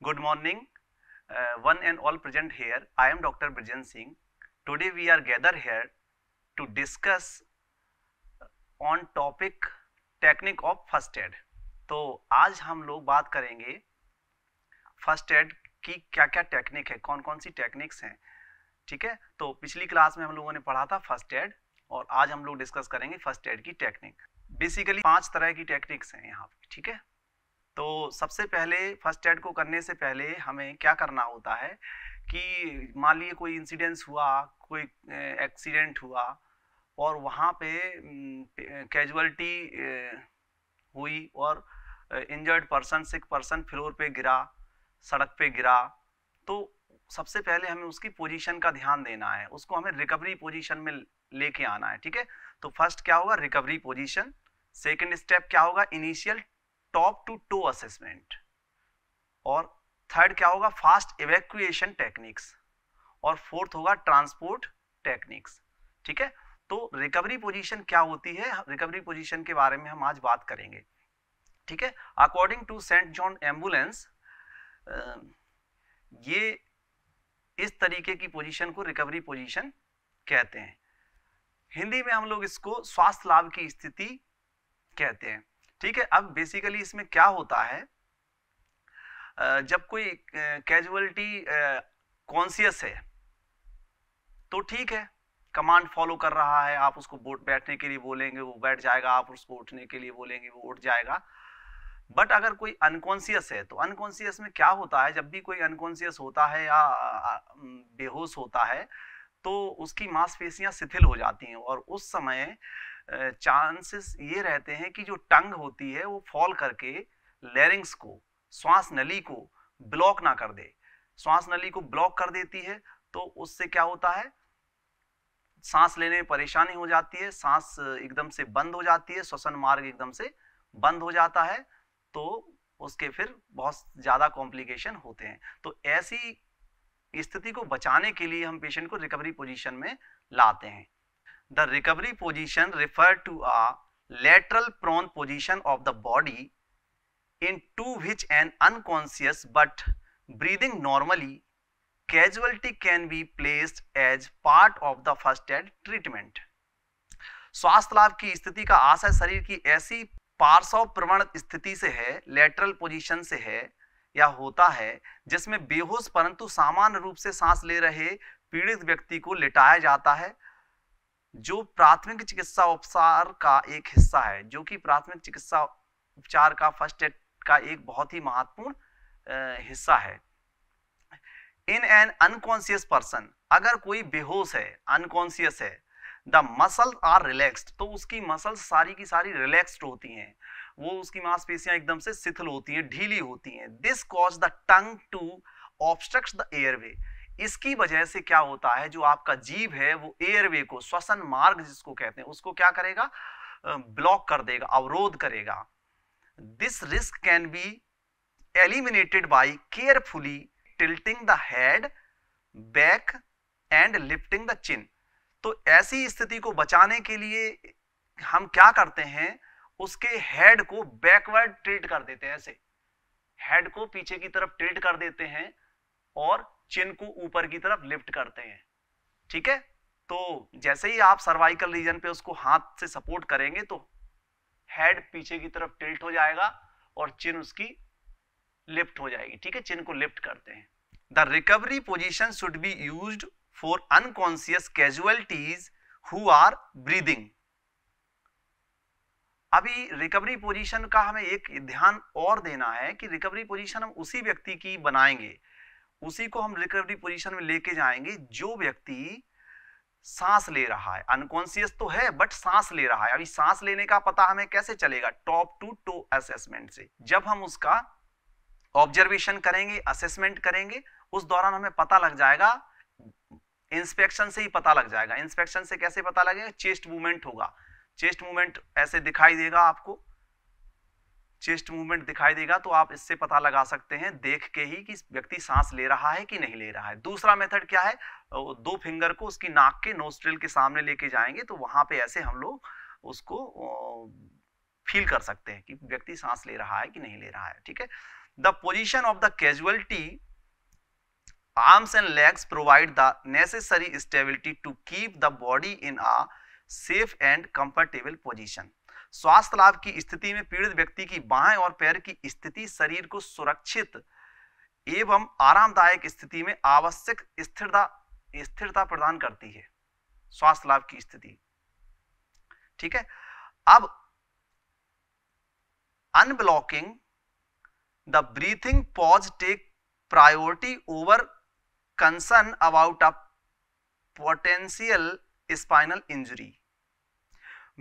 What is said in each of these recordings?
Good morning, one and all present here. I am Dr. Brijan Singh. Today we are gathered here to discuss on topic technique of first aid. तो आज हम लोग बात करेंगे first aid की क्या क्या टेक्निक है, कौन कौन सी टेक्निक्स हैं। ठीक है, तो पिछली क्लास में हम लोगों ने पढ़ा था फर्स्ट एड और आज हम लोग डिस्कस करेंगे फर्स्ट एड की टेक्निक। बेसिकली 5 तरह की टेक्निक्स हैं यहाँ पे। ठीक है, तो सबसे पहले फर्स्ट एड को करने से पहले हमें क्या करना होता है कि मान लीजिए कोई इंसिडेंस हुआ, कोई एक्सीडेंट हुआ और वहाँ पे कैजुअलिटी हुई और इंजर्ड पर्सन, सिक पर्सन फ्लोर पे गिरा, सड़क पे गिरा, तो सबसे पहले हमें उसकी पोजीशन का ध्यान देना है, उसको हमें रिकवरी पोजीशन में लेके आना है। ठीक है, तो फर्स्ट क्या होगा, रिकवरी पोजीशन। सेकंड स्टेप क्या होगा, initial top to toe assessment. और थर्ड क्या होगा, फास्ट इवैक्यूएशन टेक्निक्स। और फोर्थ होगा ट्रांसपोर्ट टेक्निक्स। ठीक है, तो रिकवरी पोजीशन क्या होती है, रिकवरी पोजीशन के बारे में हम आज बात करेंगे। ठीक है, according to Saint John Ambulance, ये इस तरीके की पोजीशन को रिकवरी पोजीशन कहते हैं। हिंदी में हम लोग इसको स्वास्थ्य लाभ की स्थिति कहते हैं। ठीक है, अब बेसिकली इसमें क्या होता है, जब कोई कैजुअलिटी कॉन्शियस है तो ठीक है, कमांड फॉलो कर रहा है, आप उसको बैठने के लिए बोलेंगे वो बैठ जाएगा, आप उसको उठने के लिए बोलेंगे वो उठ जाएगा। बट अगर कोई अनकॉन्शियस है तो अनकॉन्शियस में क्या होता है, जब भी कोई अनकॉन्शियस होता है या बेहोश होता है तो उसकी मांसपेशियां शिथिल हो जाती हैं और उस समय चांसेस ये रहते हैं कि जो टंग होती है वो फॉल करके लैरिंग्स को, श्वास नली को ब्लॉक ना कर दे। श्वास नली को ब्लॉक कर देती है तो उससे क्या होता है, सांस लेने में परेशानी हो जाती है, सांस एकदम से बंद हो जाती है, श्वसन मार्ग एकदम से बंद हो जाता है, तो उसके फिर बहुत ज्यादा कॉम्प्लिकेशन होते हैं। तो ऐसी स्थिति को बचाने के लिए हम पेशेंट को रिकवरी पोजीशन में लाते हैं। The recovery position refer to a lateral prone position of the body into which an unconscious but breathing normally casualty can be placed as part of the first aid treatment। स्वास्थ्य लाभ की स्थिति का आशय शरीर की ऐसी पार्श्व प्रवण स्थिति से है, लेटरल पोजीशन से है या होता है, जिसमें बेहोश परंतु सामान्य रूप से सांस ले रहे पीड़ित व्यक्ति को लिटाया जाता है, जो प्राथमिक चिकित्सा उपचार का एक हिस्सा है, जो कि प्राथमिक चिकित्सा उपचार का फर्स्ट एड का एक बहुत ही महत्वपूर्ण हिस्सा है। इन एन अनकॉन्शियस पर्सन, अगर कोई बेहोश है, अनकॉन्शियस है, द मसल आर रिलैक्स्ड, तो उसकी मसल्स सारी की सारी रिलैक्स्ड होती हैं, वो उसकी मांसपेशियां एकदम से शिथिल होती हैं, ढीली होती हैं। This cause the tongue to obstruct the airway, इसकी वजह से क्या होता है, जो आपका जीभ है वो एयरवे को, श्वसन मार्ग जिसको कहते हैं, उसको क्या करेगा, ब्लॉक कर देगा, अवरोध करेगा। This risk can be eliminated bye carefully tilting the head back and lifting the chin. तो ऐसी स्थिति को बचाने के लिए हम क्या करते हैं, उसके हेड को बैकवर्ड टिल्ट कर देते हैं, ऐसे हेड को पीछे की तरफ टिल्ट कर देते हैं और चिन को ऊपर की तरफ लिफ्ट करते हैं। ठीक है, तो जैसे ही आप सर्वाइकल रीजन पे उसको हाथ से सपोर्ट करेंगे तो हेड पीछे की तरफ टिल्ट हो जाएगा और चिन उसकी लिफ्ट हो जाएगी। ठीक है, चिन को लिफ्ट करते हैं। The recovery position should be used for unconscious casualties who are breathing. अभी रिकवरी पोजीशन का हमें एक ध्यान और देना है कि रिकवरी पोजीशन हम उसी व्यक्ति की बनाएंगे, उसी को हम रिकवरी पोजीशन में लेके जाएंगे जो व्यक्ति सांस ले रहा है, अनकॉन्शियस तो है बट सांस ले रहा है। अभी सांस लेने का पता हमें कैसे चलेगा, टॉप टू टो असेसमेंट से। जब हम उसका ऑब्जर्वेशन करेंगे, असेसमेंट करेंगे, उस दौरान हमें पता लग जाएगा, इंस्पेक्शन से ही पता लग जाएगा। इंस्पेक्शन से कैसे पता लगेगा, चेस्ट मूवमेंट होगा, चेस्ट मूवमेंट ऐसे दिखाई देगा, आपको चेस्ट मूवमेंट दिखाई देगा, तो आप इससे पता लगा सकते हैं देख के ही कि व्यक्ति सांस ले रहा है कि नहीं ले रहा है। दूसरा मेथड क्या है, 2 फिंगर को उसकी नाक के नोस्ट्रिल के सामने लेके जाएंगे तो वहां पे ऐसे हम लोग उसको फील कर सकते हैं कि व्यक्ति सांस ले रहा है कि नहीं ले रहा है। ठीक है, the position of the casualty arms and legs provide the necessary stability to keep the body in a safe and comfortable position. स्वास्थ्य लाभ की स्थिति में पीड़ित व्यक्ति की बाएं और पैर की स्थिति शरीर को सुरक्षित एवं आरामदायक स्थिति में आवश्यक स्थिरता प्रदान करती है। स्वास्थ्य लाभ की स्थिति, ठीक है। अब unblocking the breathing pause take priority over concern about a potential spinal injury.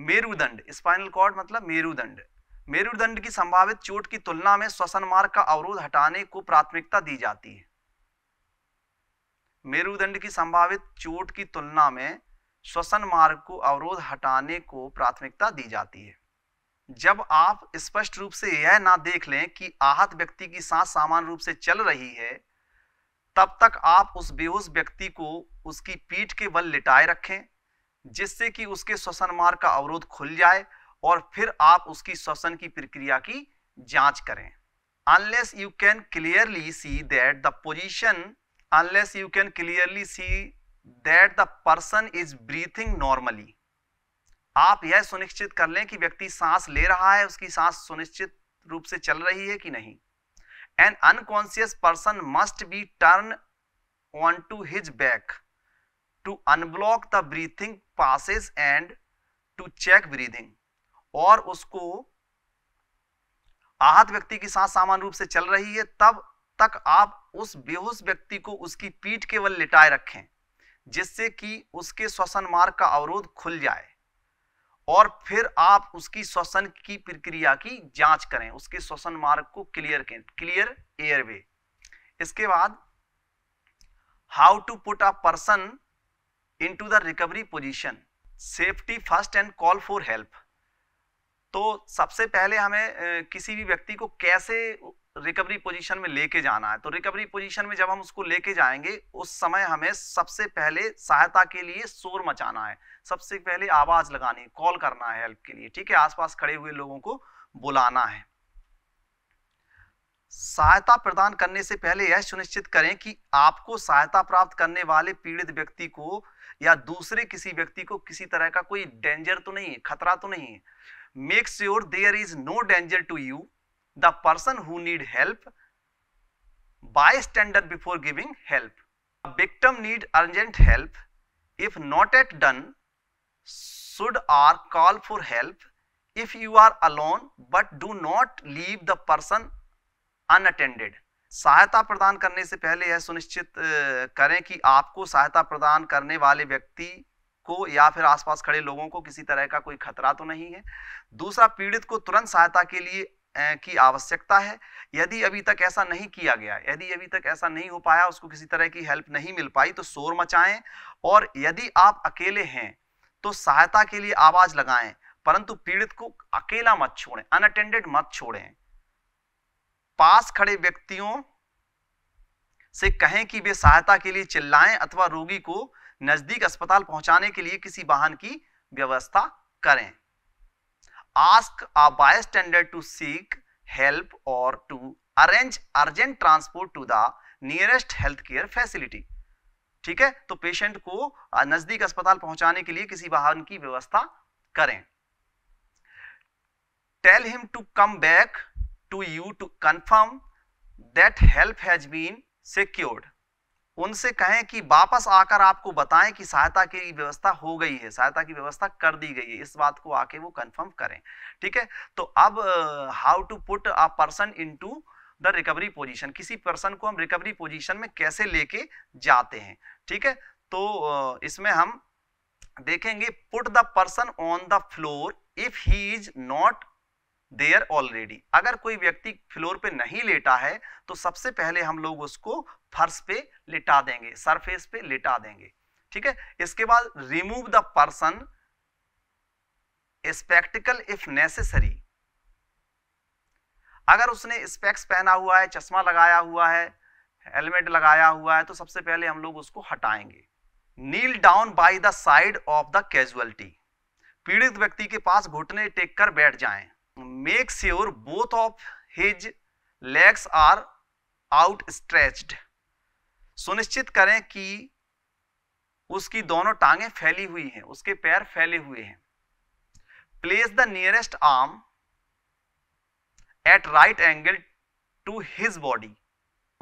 मेरुदंड, स्पाइनल कॉर्ड मतलब मेरुदंड, मेरुदंड की संभावित चोट की तुलना में श्वसन मार्ग का अवरोध हटाने को प्राथमिकता दी जाती है। मेरुदंड की संभावित चोट की तुलना में श्वसन मार्ग को अवरोध हटाने को प्राथमिकता दी जाती है। जब आप स्पष्ट रूप से यह ना देख लें कि आहत व्यक्ति की सांस सामान्य रूप से चल रही है, तब तक आप उस बेहोश व्यक्ति को उसकी पीठ के बल लिटाए रखें, जिससे कि उसके श्वसन मार्ग का अवरोध खुल जाए, और फिर आप उसकी श्वसन की प्रक्रिया की जांच करें। Unless you can clearly see that the person is breathing normally, आप यह सुनिश्चित कर लें कि व्यक्ति सांस ले रहा है, उसकी सांस सुनिश्चित रूप से चल रही है कि नहीं। An unconscious person must be turned onto his back to unblock the breathing passages and to check breathing. और उसको आहत व्यक्ति की सांस सामान्य रूप से चल रही है, तब तक आप उस बेहोश व्यक्ति को उसकी पीठ के बल लिटाए रखें, जिससे कि उसके श्वसन मार्ग का अवरोध खुल जाए, और फिर आप उसकी श्वसन की प्रक्रिया की जांच करें, उसके श्वसन मार्ग को क्लियर एयरवे। इसके बाद how to put a person into the recovery position, safety first and call for help. तो सबसे पहले हमें किसी भी व्यक्ति को कैसे रिकवरी पोजीशन में लेके जाना है। तो रिकवरी पोजीशन में जब हम उसको लेके जाएंगे, उस समय हमें सबसे पहले सहायता के लिए शोर मचाना है, सबसे पहले आवाज लगानी, कॉल करना है हेल्प के लिए, ठीक है। आसपास खड़े हुए लोगों को बुलाना है। सहायता प्रदान करने से पहले यह सुनिश्चित करें कि आपको सहायता प्राप्त करने वाले पीड़ित व्यक्ति को या दूसरे किसी व्यक्ति को किसी तरह का कोई डेंजर तो नहीं है, खतरा तो नहीं है। Make sure there is no danger to you, the person who need help, bystander before giving help. A victim need urgent help. If not yet done, should or call for help. If you are alone, but do not leave the person unattended. सहायता प्रदान करने से पहले यह सुनिश्चित करें कि आपको सहायता प्रदान करने वाले व्यक्ति को या फिर आसपास खड़े लोगों को किसी तरह का कोई खतरा तो नहीं है। दूसरा, पीड़ित को तुरंत सहायता के लिए की आवश्यकता है। यदि अभी तक ऐसा नहीं किया गया, यदि अभी तक ऐसा नहीं हो पाया, उसको किसी तरह की हेल्प नहीं मिल पाई, तो शोर मचाएं। और यदि आप अकेले हैं तो सहायता के लिए आवाज लगाएं, परंतु पीड़ित को अकेला मत छोड़ें, अनअटेंडेड मत छोड़ें। पास खड़े व्यक्तियों से कहें कि वे सहायता के लिए चिल्लाएं अथवा रोगी को नजदीक अस्पताल पहुंचाने के लिए किसी वाहन की व्यवस्था करें। Ask a bystander to seek help or to arrange urgent transport to the nearest healthcare facility. ठीक है, तो पेशेंट को नजदीक अस्पताल पहुंचाने के लिए किसी वाहन की व्यवस्था करें। Tell him to come back to you to confirm that help has been secured. उनसे कहें कि वापस आकर आपको बताएं कि सहायता की व्यवस्था हो गई है, सहायता की व्यवस्था कर दी गई है, इस बात को आके वो कंफर्म करें। ठीक है, तो अब how to put a person into the recovery position, किसी पर्सन को हम रिकवरी पोजीशन में कैसे लेके जाते हैं। ठीक है, तो इसमें हम देखेंगे put the person on the floor if he is not there already. अगर कोई व्यक्ति फ्लोर पे नहीं लेटा है तो सबसे पहले हम लोग उसको फर्श पे लिटा देंगे, सरफेस पे लिटा देंगे। ठीक है, इसके बाद remove the person spectacled if necessary. अगर उसने स्पेक्स पहना हुआ है, चश्मा लगाया हुआ है, हेलमेट लगाया हुआ है, तो सबसे पहले हम लोग उसको हटाएंगे। Kneel down by the side of the casualty. पीड़ित व्यक्ति के पास घुटने टेक कर बैठ जाएं। Make sure both of his legs are out stretched, सुनिश्चित करें कि उसकी दोनों टांगें फैली हुई हैं, उसके पैर फैले हुए हैं। Place the nearest arm at right angle to his body,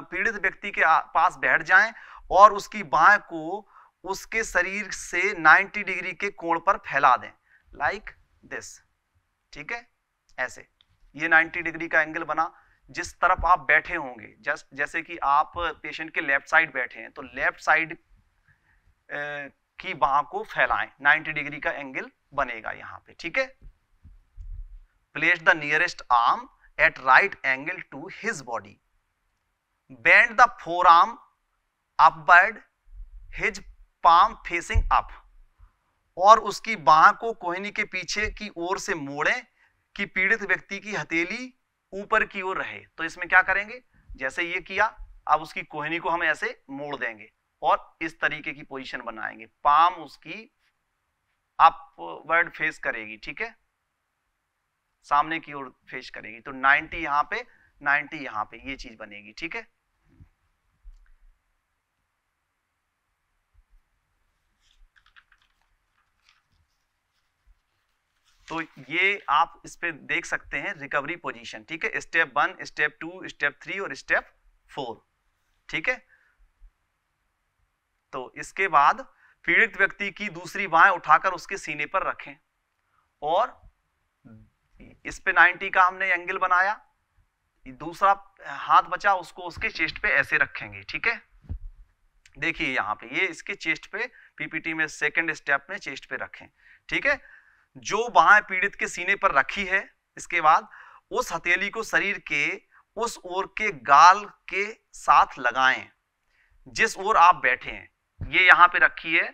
पीड़ित व्यक्ति के पास बैठ जाएं और उसकी बाह को उसके शरीर से 90 डिग्री के कोण पर फैला दें, लाइक दिस। ठीक है, ऐसे ये 90 डिग्री का एंगल बना। जिस तरफ आप बैठे होंगे, जैसे कि आप पेशेंट के लेफ्ट साइड बैठे हैं, तो लेफ्ट साइड की बाह को फैलाएं, 90 डिग्री का एंगल बनेगा यहां पे। ठीक है, place the nearest arm at right angle to his body, bend the forearm upward, his palm facing up, और उसकी बाह को कोहनी के पीछे की ओर से मोड़ें कि पीड़ित व्यक्ति की हथेली ऊपर की ओर रहे। तो इसमें क्या करेंगे, जैसे ये किया, अब उसकी कोहनी को हम ऐसे मोड़ देंगे और इस तरीके की पोजीशन बनाएंगे, पाम उसकी अपवर्ड फेस करेगी। ठीक है, सामने की ओर फेस करेगी, तो 90 यहां पे, 90 यहां पे, ये चीज बनेगी। ठीक है, तो ये आप इस पे देख सकते हैं रिकवरी पोजीशन। ठीक है, स्टेप 1, स्टेप 2, स्टेप 3 और स्टेप 4। ठीक है, तो इसके बाद पीड़ित व्यक्ति की दूसरी बाहें उठाकर उसके सीने पर रखें और इस पे 90 का हमने एंगल बनाया, दूसरा हाथ बचा उसको उसके चेस्ट पे ऐसे रखेंगे। ठीक है, देखिए यहां पे ये इसके चेस्ट पे, पीपीटी में सेकंड स्टेप में चेस्ट पे रखें। ठीक है, जो बाहें पीड़ित के सीने पर रखी है, इसके बाद उस हथेली को शरीर के उस ओर के गाल के साथ लगाएं जिस ओर आप बैठे हैं। ये यहां पे रखी है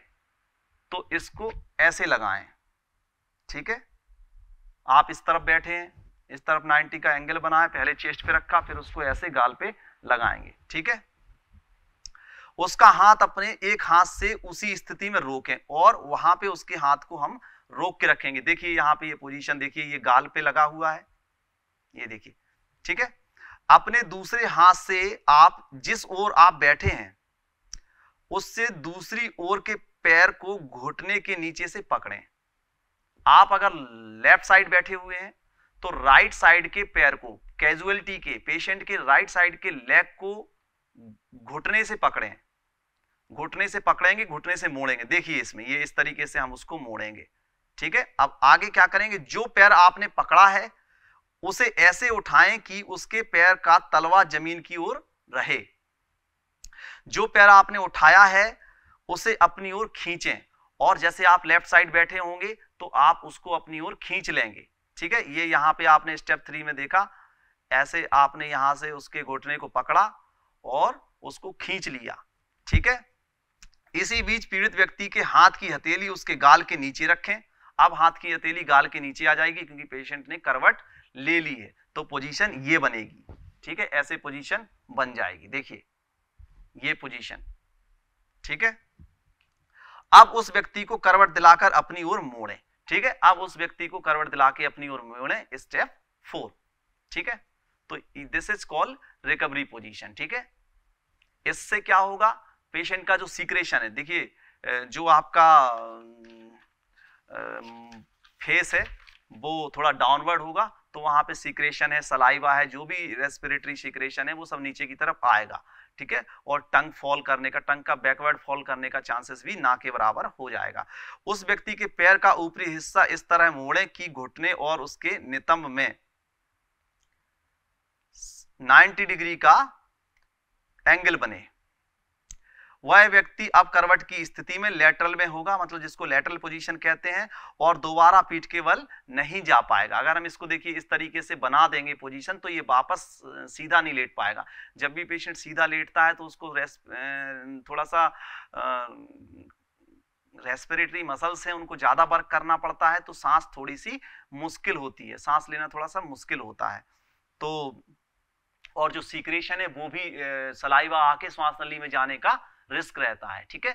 तो इसको ऐसे लगाएं। ठीक है, आप इस तरफ बैठे हैं, इस तरफ 90 का एंगल बनाए, पहले चेस्ट पे रखा, फिर उसको ऐसे गाल पे लगाएंगे। ठीक है, उसका हाथ अपने एक हाथ से उसी स्थिति में रोकें और वहां पे उसके हाथ को हम रोक के रखेंगे। देखिए यहाँ पे ये पोजीशन देखिए, ये गाल पे लगा हुआ है, ये देखिए। ठीक है, अपने दूसरे हाथ से आप जिस ओर आप बैठे हैं उससे दूसरी ओर के पैर को घुटने के नीचे से पकड़ें। आप अगर लेफ्ट साइड बैठे हुए हैं तो राइट साइड के पैर को, कैजुअलिटी के पेशेंट के राइट साइड के लेग को घुटने से पकड़ें, घुटने से पकड़ेंगे, घुटने से मोड़ेंगे। देखिए इसमें ये इस तरीके से हम उसको मोड़ेंगे। ठीक है, अब आगे क्या करेंगे, जो पैर आपने पकड़ा है उसे ऐसे उठाएं कि उसके पैर का तलवा जमीन की ओर रहे। जो पैर आपने उठाया है उसे अपनी ओर खींचें और जैसे आप लेफ्ट साइड बैठे होंगे तो आप उसको अपनी ओर खींच लेंगे। ठीक है, ये यहां पे आपने स्टेप 3 में देखा, ऐसे आपने यहां से उसके घुटने को पकड़ा और उसको खींच लिया। ठीक है, इसी बीच पीड़ित व्यक्ति के हाथ की हथेली उसके गाल के नीचे रखें। अब हाथ की हथेली गाल के नीचे आ जाएगी क्योंकि पेशेंट ने करवट ले ली है, तो पोजीशन ये बनेगी। ठीक है, ऐसे पोजीशन बन जाएगी। देखिए ये पोजीशन। ठीक है, अब उस व्यक्ति को करवट दिलाकर अपनी ओर मोड़ें। ठीक है, अब उस व्यक्ति को करवट दिला के अपनी ओर मोड़ें, स्टेप 4। ठीक है, तो this is called recovery position. ठीक है, इससे क्या होगा, पेशेंट का जो सीक्रेशन है, देखिए जो आपका फेस है वो थोड़ा डाउनवर्ड होगा तो वहां पे सीक्रेशन है, सलाइवा है, जो भी रेस्पिरेटरी सीक्रेशन है वो सब नीचे की तरफ आएगा। ठीक है, और टंग फॉल करने का, टंग का बैकवर्ड फॉल करने का चांसेस भी ना के बराबर हो जाएगा। उस व्यक्ति के पैर का ऊपरी हिस्सा इस तरह मोड़े कि घुटने और उसके नितंब में 90 डिग्री का एंगल बने। वह व्यक्ति अब करवट की स्थिति में लेटरल में होगा, मतलब जिसको लेटरल पोजीशन कहते हैं, और दोबारा पीठ के बल नहीं जा पाएगा। अगर हम इसको देखिए इस तरीके से बना देंगे पोजीशन तो ये वापस सीधा नहीं लेट पाएगा। जब भी पेशेंट सीधा लेटता है तो उसको थोड़ा सा रेस्पिरेटरी मसल्स हैं उनको ज्यादा वर्क करना पड़ता है, तो सांस थोड़ी सी मुश्किल होती है, सांस लेना थोड़ा सा मुश्किल होता है। तो और जो सीक्रेशन है वो भी सलाइवा आके श्वास नली में जाने का रिस्क रहता है। ठीक है,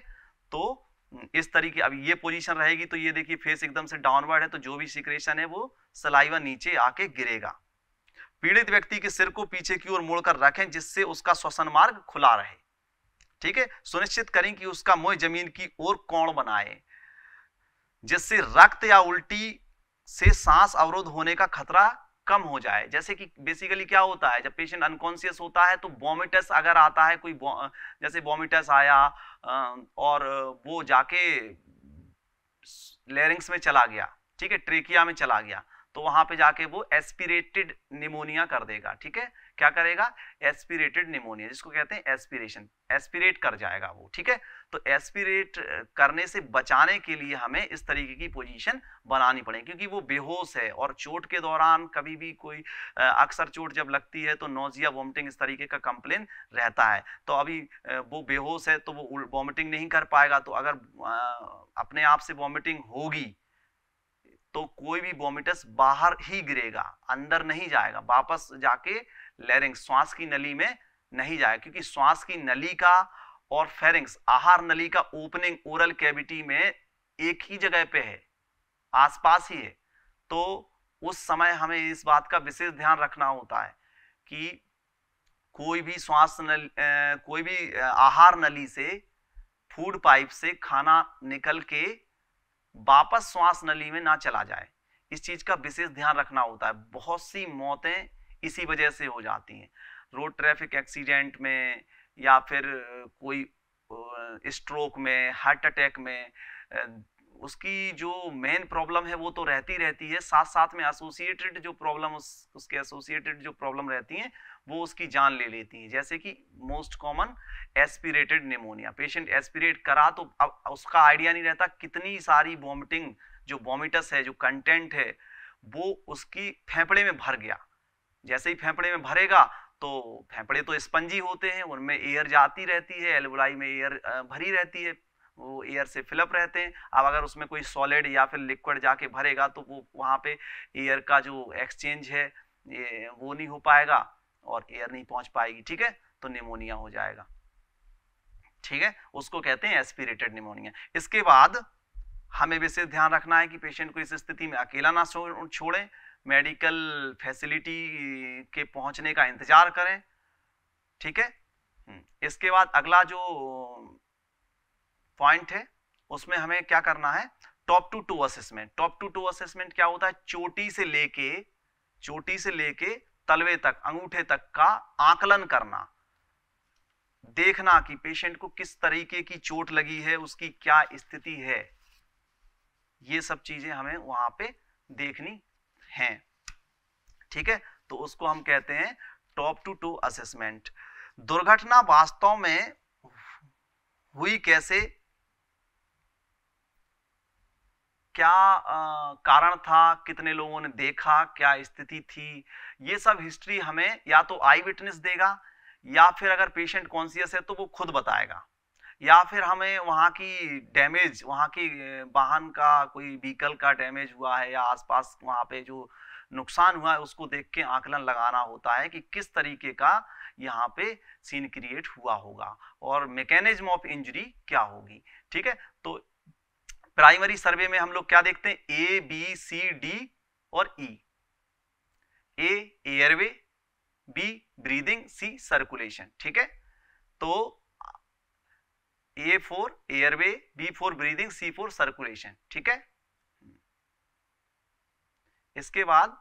तो इस तरीके, अब ये पोजीशन रहेगी तो ये देखिए फेस एकदम से डाउनवर्ड है, तो जो भी सीक्रेशन है वो सलाइवा नीचे आके गिरेगा। पीड़ित व्यक्ति के सिर को पीछे की ओर मोड़कर रखें जिससे उसका श्वसन मार्ग खुला रहे। ठीक है, सुनिश्चित करें कि उसका मुंह जमीन की ओर कोण बनाए जिससे रक्त या उल्टी से सांस अवरोध होने का खतरा कम हो जाए। जैसे कि बेसिकली क्या होता है, जब पेशेंट अनकॉन्शियस होता है तो वॉमिटस अगर आता है, कोई जैसे वॉमिटस आया और वो जाके लैरिंग्स में चला गया, ठीक है, ट्रेकिया में चला गया, तो वहां पे जाके वो एस्पिरेटेड निमोनिया कर देगा। ठीक है, क्या करेगा, एस्पिरेटेड निमोनिया, जिसको कहते हैं एस्पिरेशन, एस्पिरेट कर जाएगा वो। ठीक है, तो एस्पिरेट करने से बचाने के लिए हमें इस तरीके की पोजीशन बनानी पड़ेगी, क्योंकि वो बेहोश है और चोट के दौरान कभी भी कोई अक्सर चोट जब लगती है तो नोजिया वॉमिटिंग इस तरीके का कंप्लेन रहता है। तो अभी वो बेहोश है तो वो वॉमिटिंग नहीं कर पाएगा, तो अगर अपने आप से वॉमिटिंग होगी तो कोई भी वॉमिटस बाहर ही गिरेगा, अंदर नहीं जाएगा, वापस जाके लैरिंग्स, श्वास की नली में नहीं जाएगा, क्योंकि श्वास की नली का और फेरिंग्स, आहार नली का ओपनिंग ओरल कैविटी में एक ही जगह पे है, आसपास ही है। तो उस समय हमें इस बात का विशेष ध्यान रखना होता है कि कोई भी श्वास नली, कोई भी आहार नली से, फूड पाइप से खाना निकल के वापस श्वास नली में ना चला जाए, इस चीज का विशेष ध्यान रखना होता है। बहुत सी मौतें इसी वजह से हो जाती हैं, रोड ट्रैफिक एक्सीडेंट में या फिर कोई स्ट्रोक में, हार्ट अटैक में। उसकी जो मेन प्रॉब्लम है वो तो रहती है, साथ साथ में एसोसिएटेड जो प्रॉब्लम, उसके एसोसिएटेड जो प्रॉब्लम रहती हैं वो उसकी जान ले लेती हैं। जैसे कि most common aspirated pneumonia, patient aspirate करा तो अब उसका आइडिया नहीं रहता, कितनी सारी वॉमिटिंग, जो वॉमिटस है, जो कंटेंट है, वो उसकी फेफड़े में भर गया। जैसे ही फेफड़े में भरेगा तो फेफड़े तो स्पंजी होते हैं, उनमें एयर जाती रहती है, एल्वुलाई में एयर भरी रहती है, वो एयर से फिलअप रहते हैं। अब अगर उसमें कोई सॉलिड या फिर लिक्विड जाके भरेगा तो वो वहाँ पे एयर का जो एक्सचेंज है ये वो नहीं हो पाएगा और एयर नहीं पहुंच पाएगी। ठीक है, तो निमोनिया हो जाएगा। ठीक है, उसको कहते हैं एस्पिरेटेड निमोनिया। इसके बाद हमें विशेष ध्यान रखना है कि पेशेंट को इस स्थिति में अकेला ना छोड़ें, मेडिकल फैसिलिटी के पहुंचने का इंतजार करें। ठीक है, इसके बाद अगला जो पॉइंट है उसमें हमें क्या करना है, top to toe assessment. Top to toe assessment क्या होता है, चोटी से लेके तलवे तक, अंगूठे तक का आकलन करना, देखना कि पेशेंट को किस तरीके की चोट लगी है, उसकी क्या स्थिति है, ये सब चीजें हमें वहां पे देखनी हैं। ठीक है, तो उसको हम कहते हैं टॉप टू टो असेसमेंट। दुर्घटना वास्तव में हुई कैसे, क्या कारण था, कितने लोगों ने देखा, क्या स्थिति थी, ये सब हिस्ट्री हमें या तो आई विटनेस देगा या फिर अगर पेशेंट कॉन्शियस है तो वो खुद बताएगा, या फिर हमें वहाँ की डैमेज, वहाँ की वाहन का कोई व्हीकल का डैमेज हुआ है या आसपास वहाँ पे जो नुकसान हुआ है उसको देख के आकलन लगाना होता है कि किस तरीके का यहाँ पे सीन क्रिएट हुआ होगा और मैकेनिज्म ऑफ इंजरी क्या होगी। ठीक है, तो प्राइमरी सर्वे में हम लोग क्या देखते हैं, ए बी सी डी और E. A airway, B breathing, C circulation. ठीक है, तो A for airway, B for breathing, C for circulation. ठीक है, इसके बाद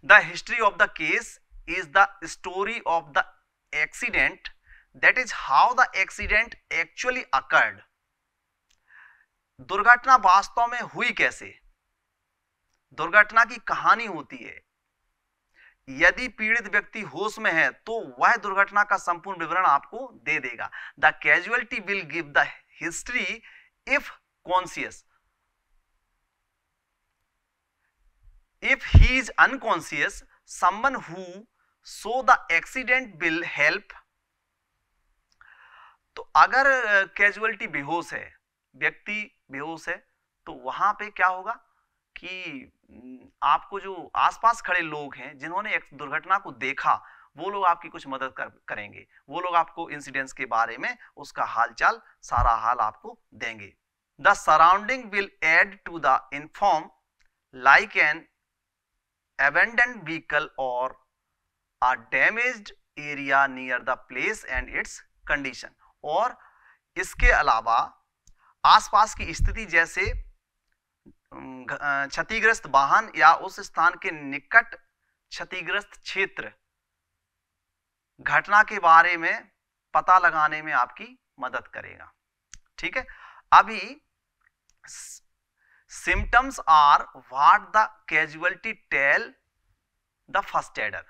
the history of the case is the story of the accident, that is how the accident actually occurred. दुर्घटना वास्तव में हुई कैसे, दुर्घटना की कहानी होती है। यदि पीड़ित व्यक्ति होश में है तो वह दुर्घटना का संपूर्ण विवरण आपको दे देगा। The casualty will give the history if conscious, if he is unconscious someone who saw the accident will help। तो अगर कैजुअलिटी बेहोश है, व्यक्ति बेहोश है, तो वहां पे क्या होगा कि आपको जो आसपास खड़े लोग हैं जिन्होंने एक दुर्घटना को देखा वो लोग आपकी कुछ मदद करेंगे, वो लोग आपको इंसिडेंट्स के बारे में उसका हालचाल, सारा हाल आपको देंगे। The surrounding will add to the inform like an abandoned vehicle or a damaged area near the place and its condition। और इसके अलावा आसपास की स्थिति जैसे क्षतिग्रस्त वाहन या उस स्थान के निकट क्षतिग्रस्त क्षेत्र घटना के बारे में पता लगाने में आपकी मदद करेगा। ठीक है, अभी symptoms are what the casualty tell the first aider.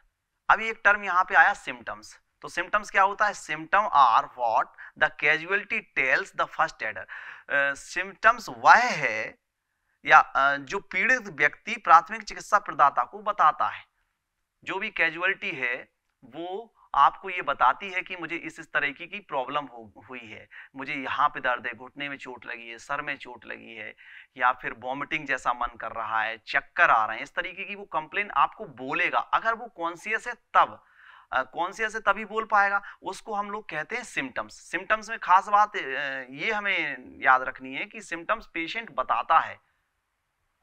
अभी एक टर्म यहां पे आया सिम्टम्स, तो सिम्टम्स क्या होता है? Symptom are what the casualty tells the first aider. Symptoms वह है या जो पीड़ित व्यक्ति प्राथमिक चिकित्सा प्रदाता को बताता है। जो भी कैजुअलिटी है वो आपको ये बताती है कि मुझे इस तरह की प्रॉब्लम हुई है, मुझे यहाँ पे दर्द है, घुटने में चोट लगी है, सर में चोट लगी है, या फिर वॉमिटिंग जैसा मन कर रहा है, चक्कर आ रहे हैं, इस तरीके की वो कंप्लेन आपको बोलेगा। अगर वो कॉन्शियस है तब, कॉन्शियस है तभी बोल पाएगा, उसको हम लोग कहते हैं सिम्टम्स। सिम्टम्स में खास बात ये हमें याद रखनी है कि सिम्टम्स पेशेंट बताता है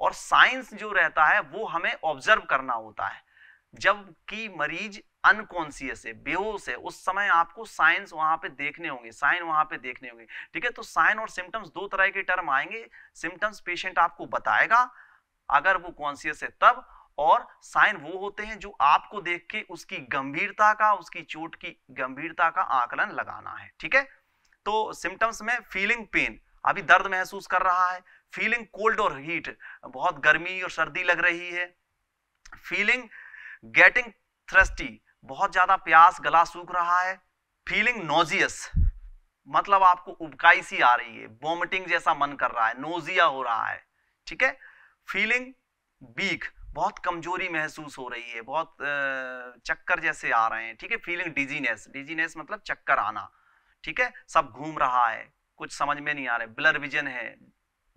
और साइंस जो रहता है वो हमें ऑब्जर्व करना होता है। जबकि मरीज अनकॉन्शियस है, बेहोश है, उस समय आपको साइंस वहां पे देखने होंगे, साइन वहां पे देखने होंगे। ठीक है, तो साइन और सिम्टम्स दो तरह के टर्म आएंगे। सिम्टम्स पेशेंट आपको बताएगा अगर वो कॉन्शियस है तब, और साइन वो होते हैं जो आपको देख के उसकी गंभीरता का, उसकी चोट की गंभीरता का आकलन लगाना है। ठीक है, तो सिम्टम्स में फीलिंग पेन, अभी दर्द महसूस कर रहा है। फीलिंग कोल्ड और हीट, बहुत गर्मी और सर्दी लग रही है। फीलिंग गेटिंग थ्रस्टी, बहुत ज्यादा प्यास, गला सूख रहा है। फीलिंग नोजियस, मतलब आपको उबकाई सी आ रही है, वॉमिटिंग जैसा मन कर रहा है, नोजिया हो रहा है। ठीक है, फीलिंग वीक, बहुत कमजोरी महसूस हो रही है, बहुत चक्कर जैसे आ रहे हैं। ठीक है, फीलिंग डिजीनेस, डिजीनेस मतलब चक्कर आना। ठीक है, सब घूम रहा है, कुछ समझ में नहीं आ रहा है, ब्लर विजन है,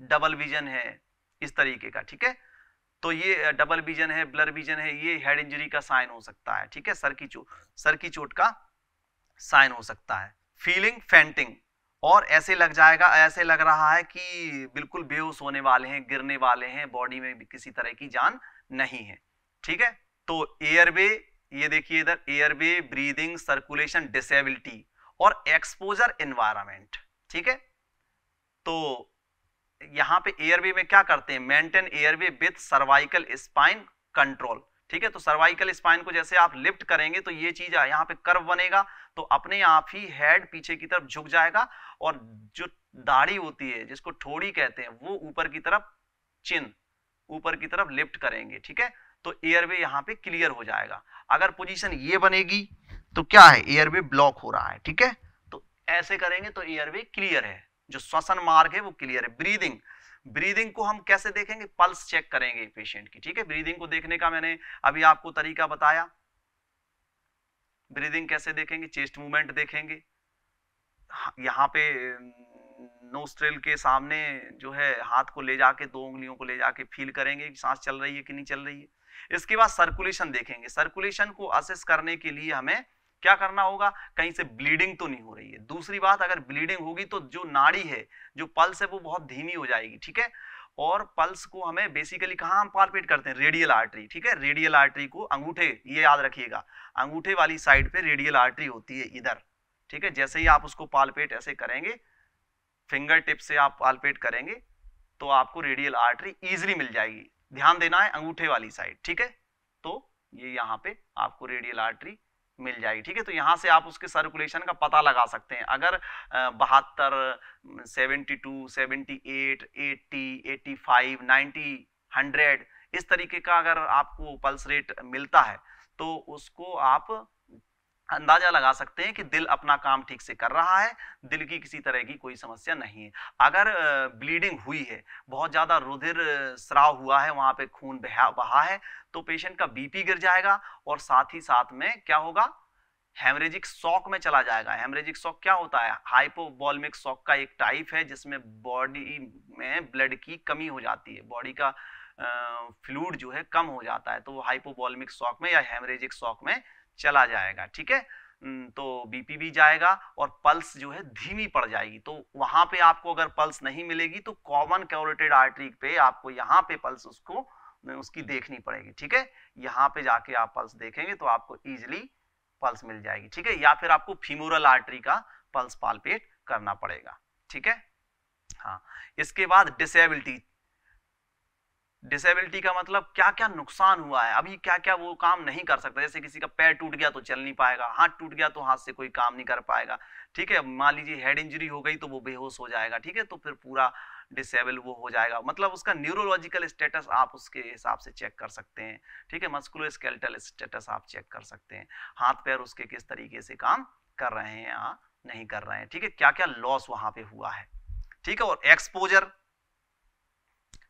डबल विजन है, इस तरीके का। ठीक है, तो ये डबल विजन है, ब्लर विजन है, ये हेड इंजरी का साइन हो सकता है। ठीक है, सर की चोट का साइन हो सकता है। फीलिंग फेंटिंग, और ऐसे लग जाएगा, ऐसे लग रहा है कि बिल्कुल बेहोश होने वाले हैं, गिरने वाले हैं, बॉडी में भी किसी तरह की जान नहीं है। ठीक है, तो एयरवे, ये देखिए इधर, एयरवे, ब्रीदिंग, सर्कुलेशन डिसेबिलिटी और एक्सपोजर एनवायरनमेंट। ठीक है, तो यहां पे एयरवे में क्या करते हैं? Maintain airway with cervical spine control. ठीक है, तो सर्वाइकल स्पाइन को जैसे आप लिफ्ट करेंगे तो ये चीज यहाँ पे कर्व बनेगा, तो अपने आप ही हेड पीछे की तरफ झुक जाएगा, और जो दाढ़ी होती है जिसको ठोड़ी कहते हैं वो ऊपर की तरफ, चिन ऊपर की तरफ लिफ्ट करेंगे। ठीक है, तो एयरवे यहाँ पे क्लियर हो जाएगा। अगर पोजीशन ये बनेगी तो क्या है? एयरवे ब्लॉक हो रहा है। ठीक है, तो ऐसे करेंगे तो एयरवे क्लियर है, जो श्वसन मार्ग है वो क्लियर है। ब्रीदिंग, ब्रीदिंग को हम कैसे देखेंगे? पल्स चेक करेंगे पेशेंट की। ठीक है, ब्रीदिंग को देखने का मैंने अभी आपको तरीका बताया। ब्रीदिंग कैसे देखेंगे? चेस्ट मूवमेंट देखेंगे, यहाँ पे नोस्ट्रिल के सामने जो है हाथ को ले जाके, दो उंगलियों को ले जाके फील करेंगे कि सांस चल रही है कि नहीं चल रही है। इसके बाद सर्कुलेशन देखेंगे। सर्कुलेशन को असेस करने के लिए हमें क्या करना होगा? कहीं से ब्लीडिंग तो नहीं हो रही है। दूसरी बात, अगर ब्लीडिंग होगी तो जो नाड़ी है, जो पल्स है, वो बहुत धीमी हो जाएगी। ठीक है, और पल्स को हमें बेसिकली कहाँ हम पाल्पेट करते हैं? Radial artery. ठीक है, रेडियल आर्टरी को अंगूठे, ये याद रखिएगा, अंगूठे वाली साइड पे रेडियल आर्टरी होती है इधर। ठीक है, जैसे ही आप उसको पाल्पेट ऐसे करेंगे, फिंगर टिप से आप पाल्पेट करेंगे तो आपको रेडियल आर्टरी इजीली मिल जाएगी। ध्यान देना है अंगूठे वाली साइड। ठीक है, तो ये यहाँ पे आपको रेडियल आर्टरी मिल जाएगी। ठीक है, तो यहाँ से आप उसके सर्कुलेशन का पता लगा सकते हैं। अगर 72, 72, 78, 80, 85, 90, 100 इस तरीके का अगर आपको पल्स रेट मिलता है तो उसको आप अंदाजा लगा सकते हैं कि दिल अपना काम ठीक से कर रहा है, दिल की किसी तरह की कोई समस्या नहीं है। अगर ब्लीडिंग हुई है, बहुत ज्यादा रुधिर स्राव हुआ है, वहां पे खून बहा है, तो पेशेंट का बीपी गिर जाएगा, और साथ ही साथ में क्या होगा? हेमरेजिक शॉक में चला जाएगा। हेमरेजिक शॉक क्या होता है? हाइपोवॉल्मिक शॉक का एक टाइप है जिसमें बॉडी में ब्लड की कमी हो जाती है, बॉडी का फ्लूइड जो है कम हो जाता है, तो वो हाइपोवॉल्मिक शॉक में या हेमरेजिक शॉक में चला जाएगा। ठीक है, तो बीपी भी जाएगा और पल्स जो है धीमी पड़ जाएगी। तो वहां पे आपको अगर पल्स नहीं मिलेगी तो कॉमन कैरोटिड आर्टरी पे आपको यहाँ पे पल्स उसको उसकी देखनी पड़ेगी, ठीक है। यहाँ पे जाके आप पल्स देखेंगे तो आपको इजिली पल्स मिल जाएगी, ठीक है। या फिर आपको फीमोरल आर्टरी का पल्स पाल्पेट करना पड़ेगा, ठीक है। हाँ, इसके बाद डिसेबिलिटी। डिसेबिलिटी का मतलब क्या क्या नुकसान हुआ है, अभी क्या क्या वो काम नहीं कर सकता। जैसे किसी का पैर टूट गया तो चल नहीं पाएगा, हाथ टूट गया तो हाथ से कोई काम नहीं कर पाएगा, ठीक है। मान लीजिए हेड इंजरी हो गई तो वो बेहोश हो जाएगा, ठीक है। तो फिर पूरा डिसेबल वो हो जाएगा, मतलब उसका न्यूरोलॉजिकल स्टेटस आप उसके हिसाब से चेक कर सकते हैं, ठीक है। मस्कुलोस्केलेटल स्टेटस आप चेक कर सकते हैं, हाथ पैर उसके किस तरीके से काम कर रहे हैं या नहीं कर रहे हैं, ठीक है। क्या क्या लॉस वहां पे हुआ है, ठीक है। और एक्सपोजर,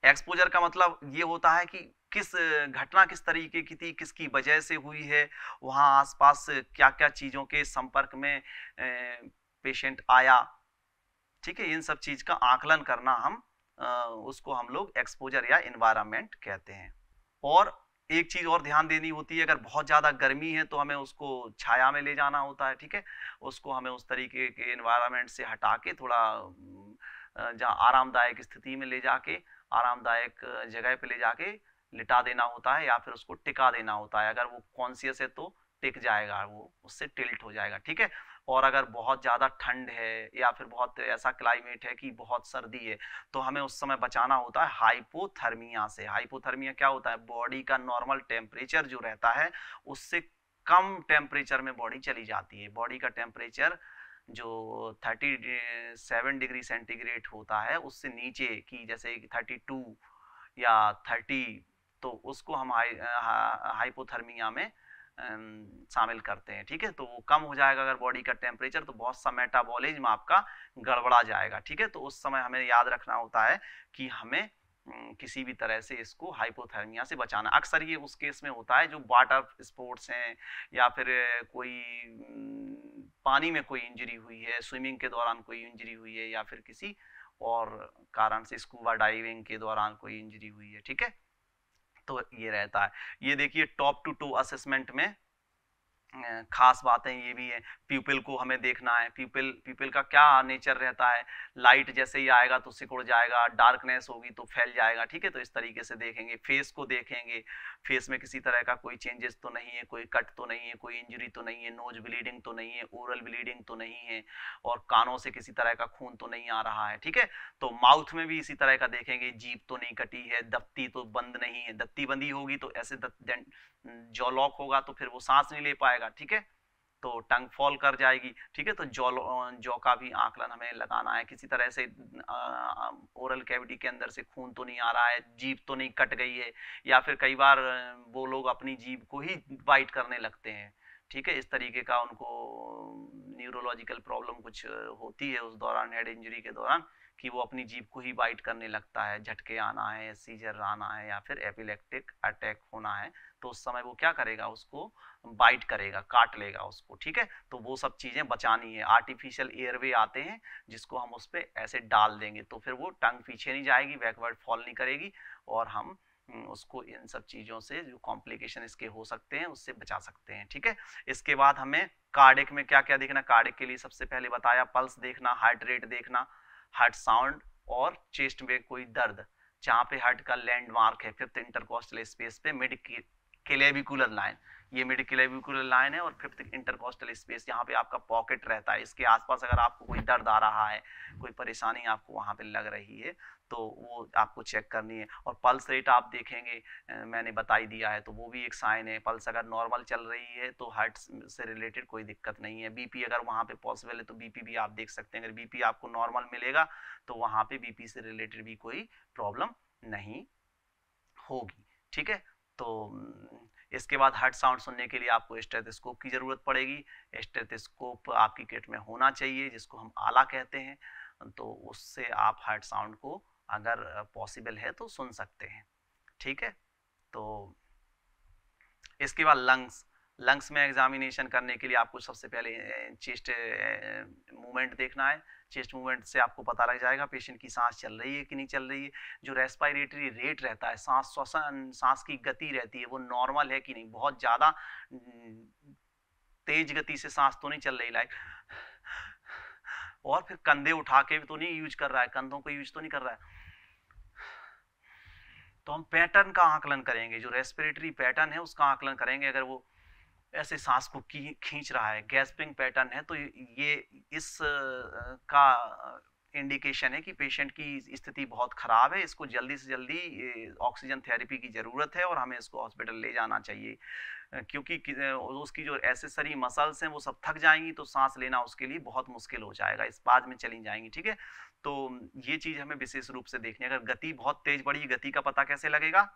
एक्सपोजर का मतलब ये होता है कि किस घटना किस तरीके की थी, किसकी वजह से हुई है, वहां आसपास क्या क्या चीजों के संपर्क में पेशेंट आया, ठीक है। इन सब चीज का आकलन करना हम उसको हम लोग एक्सपोजर या इन्वायरमेंट कहते हैं। और एक चीज और ध्यान देनी होती है, अगर बहुत ज्यादा गर्मी है तो हमें उसको छाया में ले जाना होता है, ठीक है। उसको हमें उस तरीके के इन्वायरमेंट से हटा के थोड़ा जहाँ आरामदायक स्थिति में ले जाके, आरामदायक जगह पे ले जाके लिटा देना होता है, या फिर उसको टिका देना होता है। अगर वो कॉन्शियस है तो टिक जाएगा, वो उससे टिल्ट हो जाएगा, ठीक है। और अगर बहुत ज़्यादा ठंड है या फिर बहुत ऐसा क्लाइमेट है कि बहुत सर्दी है तो हमें उस समय बचाना होता है हाइपोथर्मिया से। हाइपोथर्मिया क्या होता है, बॉडी का नॉर्मल टेम्परेचर जो रहता है उससे कम टेम्परेचर में बॉडी चली जाती है। बॉडी का टेम्परेचर जो 37 डिग्री सेंटीग्रेड होता है उससे नीचे की, जैसे 32 या 30, तो उसको हम हाइपोथर्मिया में शामिल करते हैं, ठीक है। तो वो कम हो जाएगा अगर बॉडी का टेम्परेचर, तो बहुत सा मेटाबॉलिज्म आपका गड़बड़ा जाएगा, ठीक है। तो उस समय हमें याद रखना होता है कि हमें किसी भी तरह से इसको हाइपोथर्मिया से बचाना। अक्सर ये उस केस में होता है जो वाटर स्पोर्ट्स हैं, या फिर कोई पानी में कोई इंजरी हुई है, स्विमिंग के दौरान कोई इंजरी हुई है, या फिर किसी और कारण से स्कूबा डाइविंग के दौरान कोई इंजरी हुई है, ठीक है। तो ये रहता है। ये देखिए टॉप टू टो असेसमेंट में खास बातें ये भी है, प्यूपिल को हमें देखना है। प्यूपिल का क्या नेचर रहता है, लाइट जैसे ही आएगा तो सिकुड़ जाएगा, डार्कनेस होगी तो फैल जाएगा, ठीक है। तो इस तरीके से देखेंगे। फेस को देखेंगे, फेस में किसी तरह का कोई चेंजेस तो नहीं है, कोई कट तो नहीं है, कोई इंजरी तो नहीं है, नोज ब्लीडिंग तो नहीं है, ओरल ब्लीडिंग तो नहीं है, और कानों से किसी तरह का खून तो नहीं आ रहा है, ठीक है। तो माउथ में भी इसी तरह का देखेंगे, जीभ तो नहीं कटी है, दत्ती तो बंद नहीं है। दत्ती बंदी होगी तो ऐसे जॉ लॉक होगा तो फिर वो सांस नहीं ले पाएगा, ठीक है। तो टंग फॉल कर जाएगी, ठीक है। तो जॉ का भी आकलन हमें लगाना है, किसी तरह से ओरल कैविटी के अंदर से खून तो नहीं आ रहा है, जीभ तो नहीं कट गई है, या फिर कई बार वो लोग अपनी जीभ को ही बाइट करने लगते हैं, ठीक है। इस तरीके का उनको न्यूरोलॉजिकल प्रॉब्लम कुछ होती है उस दौरान, हेड इंजरी के दौरान, कि वो अपनी जीभ को ही बाइट करने लगता है, झटके आना है, सीजर आना है, या फिर एपिलेप्टिक अटैक होना है, तो उस समय वो क्या करेगा, उसको बाइट करेगा, काट लेगा उसको, ठीक है। तो वो सब चीजें बचानी है। आर्टिफिशियल एयरवे आते हैं जिसको हम उस पर ऐसे डाल देंगे तो फिर वो टंग पीछे नहीं जाएगी, बैकवर्ड फॉल नहीं करेगी, और हम उसको इन सब चीजों से जो कॉम्प्लिकेशन इसके हो सकते हैं उससे बचा सकते हैं, ठीक है। इसके बाद हमें कार्डिक में क्या क्या देखना। कार्डिक के लिए सबसे पहले बताया पल्स देखना, हार्ट रेट देखना, हार्ट साउंड, और चेस्ट में कोई दर्द, जहाँ पे हार्ट का लैंडमार्क है फिफ्थ इंटरकॉस्टल स्पेस पे मिड क्लेविकुलर लाइन, ये मिड क्लेविकुलर लाइन है, और फिफ्थ इंटरकॉस्टल स्पेस यहाँ पे आपका पॉकेट रहता है, इसके आसपास अगर आपको कोई दर्द आ रहा है, कोई परेशानी आपको वहाँ पे लग रही है तो वो आपको चेक करनी है। और पल्स रेट आप देखेंगे, मैंने बता ही दिया है, तो वो भी एक साइन है। पल्स अगर नॉर्मल चल रही है तो हार्ट से रिलेटेड कोई दिक्कत नहीं है। बीपी अगर वहाँ पे पॉसिबल है तो बीपी भी आप देख सकते हैं, अगर बीपी आपको नॉर्मल मिलेगा तो वहाँ पे बीपी से रिलेटेड भी कोई प्रॉब्लम नहीं होगी, ठीक है। तो इसके बाद हार्ट साउंड सुनने के लिए आपको स्टेथोस्कोप की जरूरत पड़ेगी। स्टेथोस्कोप आपकी किट में होना चाहिए, जिसको हम आला कहते हैं, तो उससे आप हार्ट साउंड को अगर पॉसिबल है तो सुन सकते हैं, ठीक है। तो इसके बाद लंग्स, लंग्स में एग्जामिनेशन करने के लिए आपको सबसे पहले चेस्ट मूवमेंट देखना है। चेस्ट मूवमेंट से आपको पता लग जाएगा पेशेंट की सांस चल रही है कि नहीं चल रही है। जो रेस्पिरेटरी रेट रहता है, सांस श्वसन, सांस की गति रहती है, वो नॉर्मल है कि नहीं, बहुत ज़्यादा तेज गति से सांस तो नहीं चल रही, लाइक, और फिर कंधे उठा के तो नहीं यूज कर रहा है, कंधों को यूज तो नहीं कर रहा है, तो हम पैटर्न का आकलन करेंगे, जो रेस्पिरेटरी पैटर्न है उसका आकलन करेंगे। अगर वो ऐसे सांस को खींच रहा है, गैस्पिंग पैटर्न है, तो ये इस का इंडिकेशन है कि पेशेंट की स्थिति बहुत खराब है, इसको जल्दी से जल्दी ऑक्सीजन थेरेपी की ज़रूरत है और हमें इसको हॉस्पिटल ले जाना चाहिए। क्योंकि उसकी जो एसेसरी मसल्स हैं वो सब थक जाएंगी, तो सांस लेना उसके लिए बहुत मुश्किल हो जाएगा, इस बात में चली जाएंगी। ठीक है, तो ये चीज़ हमें विशेष रूप से देखनी है। अगर गति बहुत तेज बढ़ी, गति का पता कैसे लगेगा?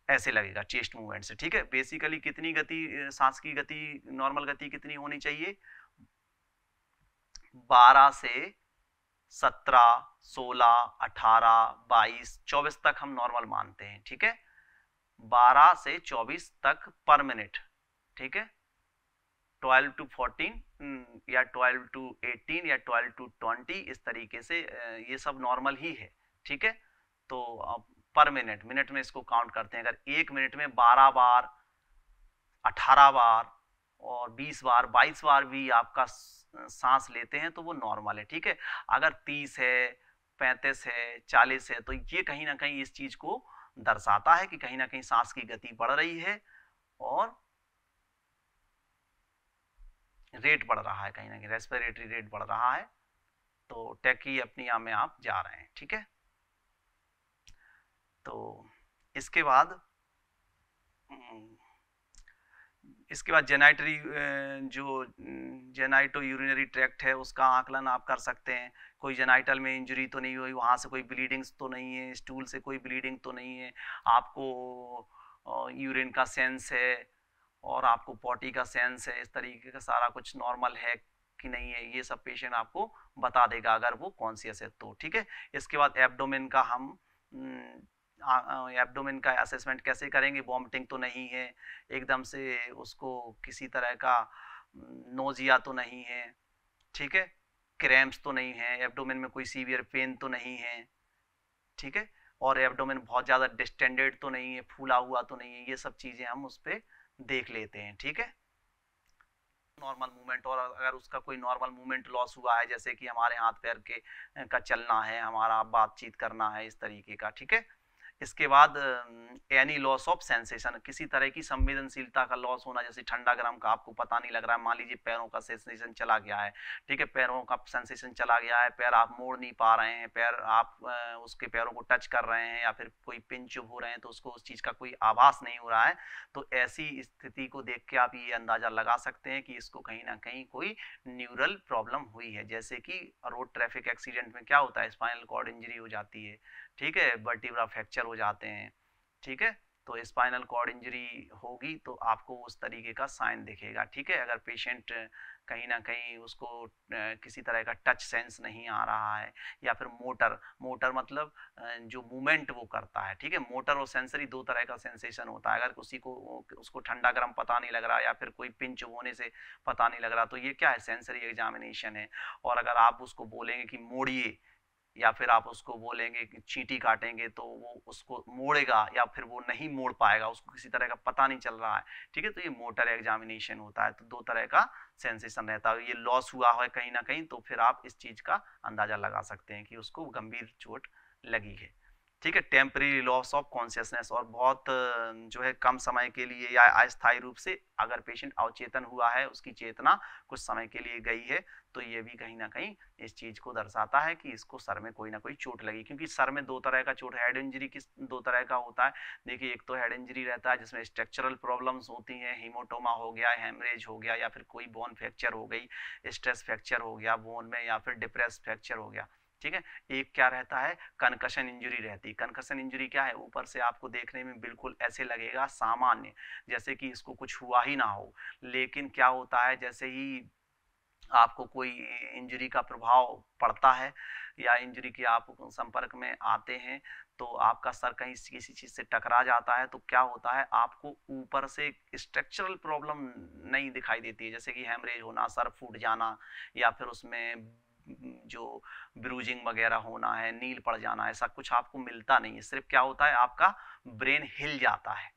ऐसे लगेगा चेस्ट मूवमेंट से। ठीक है, बेसिकली कितनी गति, सांस की गति, नॉर्मल गति कितनी होनी चाहिए? 12 से 17, 16, 18, 22, 24 तक हम नॉर्मल मानते हैं। ठीक है, 12 से 24 तक पर मिनट। ठीक है, 12 to 14 या 12 to 18 या 12 to 20, इस तरीके से ये सब नॉर्मल ही है। ठीक है, तो पर मिनट, मिनट में इसको काउंट करते हैं। अगर एक मिनट में 12 बार, 18 बार और 20 बार, 22 बार भी आपका सांस लेते हैं तो वो नॉर्मल है। ठीक है, अगर 30 है, 35 है, 40 है, तो ये कहीं ना कहीं इस चीज को दर्शाता है कि कहीं ना कहीं सांस की गति बढ़ रही है और रेट बढ़ रहा है, कहीं ना कहीं रेस्पिरेटरी रेट बढ़ रहा है, तो टैकिएप्निया में आप जा रहे हैं। ठीक है, तो इसके बाद जेनाइटरी, जो जेनाइटो यूरिनरी ट्रैक्ट है उसका आकलन आप कर सकते हैं। कोई जेनाइटल में इंजरी तो नहीं हुई, वहाँ से कोई ब्लीडिंग्स तो नहीं है, स्टूल से कोई ब्लीडिंग तो नहीं है, आपको यूरिन का सेंस है और आपको पॉटी का सेंस है, इस तरीके का सारा कुछ नॉर्मल है कि नहीं है, ये सब पेशेंट आपको बता देगा अगर वो कॉन्शियस है तो। ठीक है, इसके बाद एब्डोमेन का हम एब्डोमेन का असेसमेंट कैसे करेंगे? वॉमिटिंग तो नहीं है, एकदम से उसको किसी तरह का नोजिया तो नहीं है, ठीक है, क्रैम्प्स तो नहीं है, एब्डोमेन में कोई सीवियर पेन तो नहीं है। ठीक है, और एब्डोमेन बहुत ज़्यादा डिस्टेंडेड तो नहीं है, फूला हुआ तो नहीं है, ये सब चीज़ें हम उस पर देख लेते हैं। ठीक है, नॉर्मल मूवमेंट, और अगर उसका कोई नॉर्मल मूवमेंट लॉस हुआ है, जैसे कि हमारे हाथ पैर के का चलना है, हमारा बातचीत करना है, इस तरीके का। ठीक है, इसके बाद एनी लॉस ऑफ सेंसेशन, किसी तरह की संवेदनशीलता का लॉस होना, जैसे ठंडा गर्म का आपको पता नहीं लग रहा है, मान लीजिए पैरों का सेंसेशन चला गया है। ठीक है, पैरों का सेंसेशन चला गया है, पैर आप मोड़ नहीं पा रहे हैं, पैर आप उसके पैरों को टच कर रहे हैं या फिर कोई पिंच चुभ हो रहे हैं तो उसको उस चीज़ का कोई आभास नहीं हो रहा है, तो ऐसी स्थिति को देख के आप ये अंदाज़ा लगा सकते हैं कि इसको कहीं ना कहीं कोई न्यूरल प्रॉब्लम हुई है। जैसे कि रोड ट्रैफिक एक्सीडेंट में क्या होता है, स्पाइनल कॉर्ड इंजरी हो जाती है, ठीक है, वर्टिब्रा फ्रैक्चर हो जाते हैं। ठीक है, तो स्पाइनल कॉर्ड इंजरी होगी तो आपको उस तरीके का साइन दिखेगा। ठीक है, अगर पेशेंट कहीं ना कहीं उसको किसी तरह का टच सेंस नहीं आ रहा है, या फिर मोटर मतलब जो मूवमेंट वो करता है। ठीक है, मोटर और सेंसरी दो तरह का सेंसेशन होता है। अगर किसी को उसको ठंडा गर्म पता नहीं लग रहा या फिर कोई पिंच होने से पता नहीं लग रहा, तो ये क्या है, सेंसरी एग्जामिनेशन है। और अगर आप उसको बोलेंगे कि मोड़िए, या फिर आप उसको बोलेंगे कि चींटी काटेंगे, तो वो उसको मोड़ेगा या फिर वो नहीं मोड़ पाएगा, उसको किसी तरह का पता नहीं चल रहा है। ठीक है, तो ये मोटर एग्जामिनेशन होता है, तो दो तरह का सेंसेशन रहता है। ये लॉस हुआ है कहीं ना कहीं, तो फिर आप इस चीज का अंदाजा लगा सकते हैं कि उसको गंभीर चोट लगी है। ठीक है, टेम्परेरी लॉस ऑफ कॉन्शियसनेस, और बहुत जो है कम समय के लिए या अस्थायी रूप से अगर पेशेंट अवचेतन हुआ है, उसकी चेतना कुछ समय के लिए गई है, तो ये भी कहीं ना कहीं इस चीज को दर्शाता है कि इसको सर में कोई ना कोई चोट लगी। क्योंकि सर में दो तरह का चोट, हेड इंजरी किस दो तरह का होता है। देखिए, एक तो हेड इंजरी रहता है जिसमें स्ट्रक्चरल प्रॉब्लम्स होती हैं, हीमोटोमा हो गया, हेमरेज हो गया, या फिर कोई बोन फ्रैक्चर हो गई, स्ट्रेस फ्रैक्चर हो गया बोन में, या फिर डिप्रेस फ्रैक्चर हो गया। ठीक है, एक क्या रहता है, कंकशन इंजरी रहती है। कंकशन इंजरी क्या है, ऊपर से आपको देखने में बिल्कुल ऐसे लगेगा सामान्य, जैसे कि इसको कुछ हुआ ही ना हो, लेकिन क्या होता है, जैसे ही आपको कोई इंजरी का प्रभाव पड़ता है या इंजरी के आप संपर्क में आते हैं, तो आपका सर कहीं किसी चीज से टकरा जाता है, तो क्या होता है, आपको ऊपर से स्ट्रक्चरल प्रॉब्लम नहीं दिखाई देती है, जैसे कि हेमरेज होना, सर फूट जाना, या फिर उसमें जो ब्रूजिंग वगैरह होना है, नील पड़ जाना, ऐसा कुछ आपको मिलता नहीं है। सिर्फ क्या होता है, आपका ब्रेन हिल जाता है।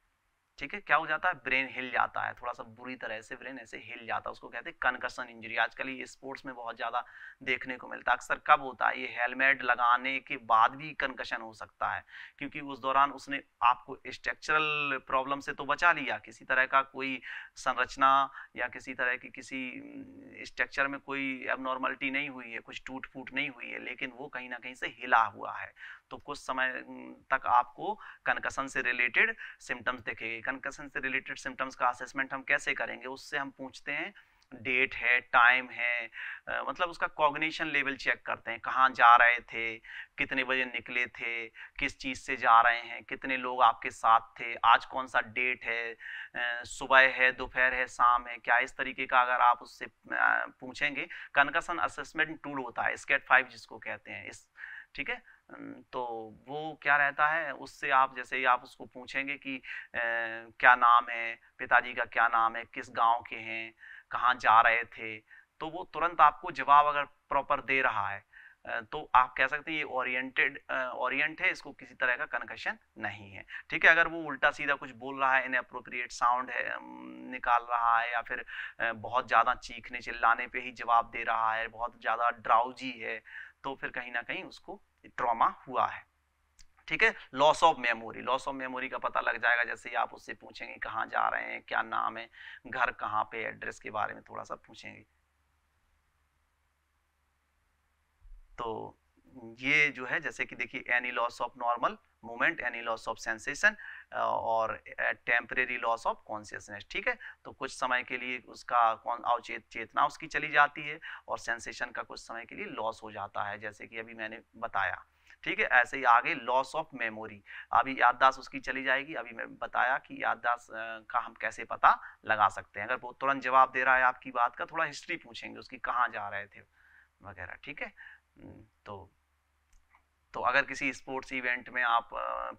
ठीक है, क्या हो जाता है, ब्रेन हिल जाता है, थोड़ा सा बुरी तरह से ब्रेन ऐसे हिल जाता है, उसको कहते हैं कंकशन इंजरी। आजकल ये स्पोर्ट्स में बहुत ज़्यादा देखने को मिलता है। अक्सर कब होता है, ये हेलमेट लगाने के बाद भी कंकशन हो सकता है, क्योंकि उस दौरान उसने आपको स्ट्रक्चरल प्रॉब्लम से तो बचा लिया, किसी तरह का कोई संरचना या किसी तरह की किसी स्ट्रक्चर में कोई एबनॉर्मलिटी नहीं हुई है, कुछ टूट फूट नहीं हुई है, लेकिन वो कहीं ना कहीं से हिला हुआ है। तो कुछ समय तक आपको कंकशन से रिलेटेड सिम्टम्स दिखेंगे। कंकशन से रिलेटेड सिम्टम्स का असेसमेंट हम कैसे करेंगे, उससे हम पूछते हैं डेट है, टाइम है, मतलब उसका कॉग्निशन लेवल चेक करते हैं, कहाँ जा रहे थे, कितने बजे निकले थे, किस चीज़ से जा रहे हैं, कितने लोग आपके साथ थे, आज कौन सा डेट है, सुबह है, दोपहर है, शाम है, क्या इस तरीके का अगर आप उससे पूछेंगे। कंकशन असेसमेंट टूल होता है स्केट 5 जिसको कहते हैं, इस ठीक है। तो वो क्या रहता है, उससे आप जैसे ही आप उसको पूछेंगे कि क्या नाम है, पिताजी का क्या नाम है, किस गांव के हैं, कहाँ जा रहे थे, तो वो तुरंत आपको जवाब अगर प्रॉपर दे रहा है तो आप कह सकते हैं ये ओरिएंट है, इसको किसी तरह का कंकशन नहीं है। ठीक है, अगर वो उल्टा सीधा कुछ बोल रहा है, इनअप्रोप्रिएट साउंड है निकाल रहा है, या फिर बहुत ज़्यादा चीखने चिल्लाने पे ही जवाब दे रहा है, बहुत ज़्यादा ड्राउजी है, तो फिर कहीं ना कहीं उसको ट्रॉमा हुआ है। ठीक है, loss of memory, loss of memory का पता लग जाएगा जैसे ही आप उससे पूछेंगे कहाँ जा रहे हैं, क्या नाम है, घर कहाँ पे, एड्रेस के बारे में थोड़ा सा पूछेंगे। तो ये जो है जैसे कि देखिए, any loss of normal movement, any loss of sensation और टेम्परेरी लॉस ऑफ कॉन्शियसनेस। ठीक है, तो कुछ समय के लिए उसका अवचेत चेतना उसकी चली जाती है और सेंसेशन का कुछ समय के लिए लॉस हो जाता है, जैसे कि अभी मैंने बताया। ठीक है, ऐसे ही आगे लॉस ऑफ मेमोरी, अभी याददाश्त उसकी चली जाएगी। अभी मैं बताया कि याददाश्त का हम कैसे पता लगा सकते हैं। अगर वो तुरंत जवाब दे रहा है आपकी बात का, थोड़ा हिस्ट्री पूछेंगे उसकी, कहाँ जा रहे थे वगैरह। ठीक है, तो अगर किसी स्पोर्ट्स इवेंट में आप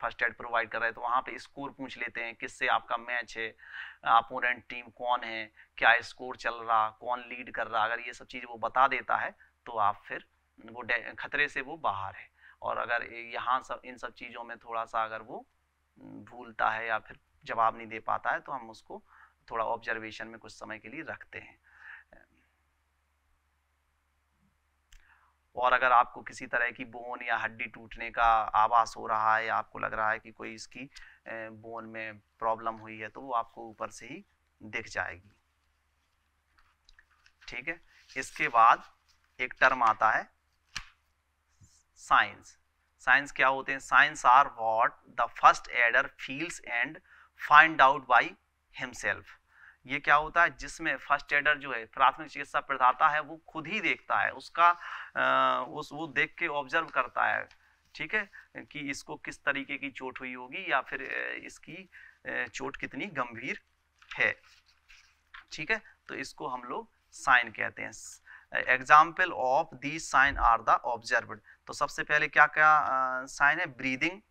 फर्स्ट एड प्रोवाइड कर रहे हैं तो वहाँ पे स्कोर पूछ लेते हैं, किससे आपका मैच है, अपोनेंट टीम कौन है, क्या स्कोर चल रहा, कौन लीड कर रहा। अगर ये सब चीज़ वो बता देता है तो आप फिर वो खतरे से वो बाहर है। और अगर यहाँ सब इन सब चीज़ों में थोड़ा सा अगर वो भूलता है या फिर जवाब नहीं दे पाता है तो हम उसको थोड़ा ऑब्जर्वेशन में कुछ समय के लिए रखते हैं। और अगर आपको किसी तरह की बोन या हड्डी टूटने का आभास हो रहा है या आपको लग रहा है कि कोई इसकी बोन में प्रॉब्लम हुई है तो वो आपको ऊपर से ही दिख जाएगी। ठीक है, इसके बाद एक टर्म आता है साइंस। साइंस क्या होते हैं, signs are what the first aider feels and find out by himself. ये क्या होता है, जिसमें फर्स्ट एडर जो है, प्राथमिक चिकित्सा प्रदाता है, वो खुद ही देखता है उसका वो देख के ऑब्जर्व करता है। ठीक है, कि इसको किस तरीके की चोट हुई होगी या फिर इसकी चोट कितनी गंभीर है। ठीक है, तो इसको हम लोग साइन कहते हैं। Example of the sign are the observed. तो सबसे पहले क्या क्या साइन है, ब्रीदिंग,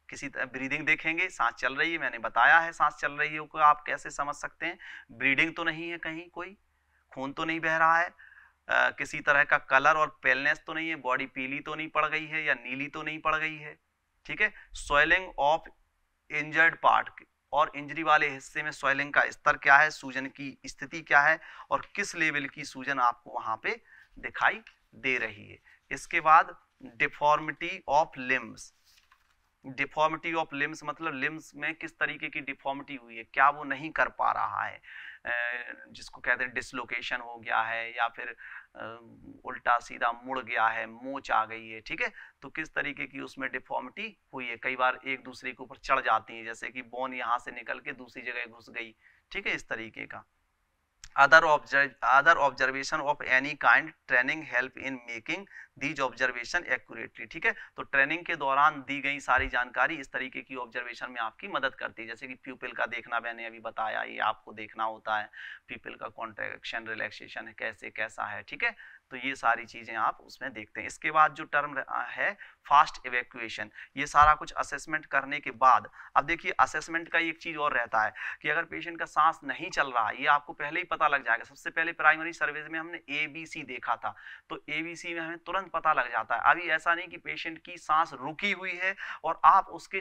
किसी ब्रीदिंग देखेंगे, सांस चल रही है, मैंने बताया है सांस चल रही है को आप कैसे समझ सकते हैं। ब्लीडिंग तो नहीं है, कहीं कोई खून तो नहीं बह रहा है, किसी तरह का कलर और पेलनेस तो नहीं है, बॉडी पीली तो नहीं पड़ गई है या नीली तो नहीं पड़ गई है। ठीक है, स्वेलिंग ऑफ इंजर्ड पार्ट, और इंजरी वाले हिस्से में स्वेलिंग का स्तर क्या है, सूजन की स्थिति क्या है और किस लेवल की सूजन आपको वहां पे दिखाई दे रही है। इसके बाद deformity of limbs. Deformity of limbs मतलब लिम्स में किस तरीके की डिफॉर्मिटी हुई है, क्या वो नहीं कर पा रहा है, जिसको कहते हैं डिसलोकेशन हो गया है या फिर उल्टा सीधा मुड़ गया है, मोच आ गई है। ठीक है, तो किस तरीके की उसमें डिफॉर्मिटी हुई है। कई बार एक दूसरे के ऊपर चढ़ जाती है, जैसे कि बोन यहाँ से निकल के दूसरी जगह घुस गई। ठीक है, इस तरीके का। other observation of any kind training help in making these observation accurately। ठीक है, तो ट्रेनिंग के दौरान दी गई सारी जानकारी इस तरीके की ऑब्जर्वेशन में आपकी मदद करती है। जैसे कि प्यूपिल का देखना मैंने अभी बताया, ये आपको देखना होता है, प्यूपिल का कॉन्ट्रैक्शन रिलैक्सेशन है कैसे कैसा है। ठीक है, तो ये सारी चीजें आप उसमें देखते हैं। इसके बाद जो टर्म है फास्ट इवैक्यूएशन, ये सारा कुछ असेसमेंट करने के बाद, अब देखिए असेसमेंट का एक चीज और रहता है कि अगर पेशेंट का सांस नहीं चल रहा है, ये आपको पहले ही पता लग जाएगा। सबसे पहले प्राइमरी सर्विस में हमने ABC देखा था, तो ABC में हमें तुरंत पता लग जाता है। अभी ऐसा नहीं कि पेशेंट की सांस रुकी हुई है और आप उसके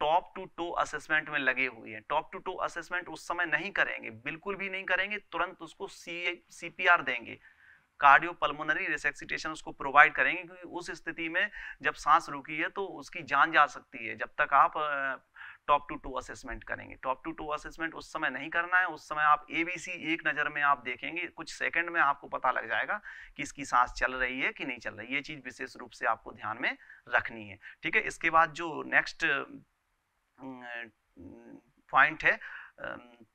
टॉप टू टो असेसमेंट में लगे हुए हैं। टॉप टू टो असेसमेंट उस समय नहीं करेंगे, बिल्कुल भी नहीं करेंगे, तुरंत उसको CPR देंगे, कार्डियो पल्मोनरी रिसक्सिटेशन उसको प्रोवाइड करेंगे, क्योंकि उस स्थिति में जब सांस रुकी है तो उसकी जान जा सकती है। जब तक आप टॉप टू टो असेसमेंट करेंगे, टॉप टू टो असेसमेंट उस समय नहीं करना है। उस समय आप ABC एक नज़र में आप देखेंगे, कुछ सेकंड में आपको पता लग जाएगा कि इसकी सांस चल रही है कि नहीं चल रही है। ये चीज़ विशेष रूप से आपको ध्यान में रखनी है, ठीक है। इसके बाद जो नेक्स्ट पॉइंट है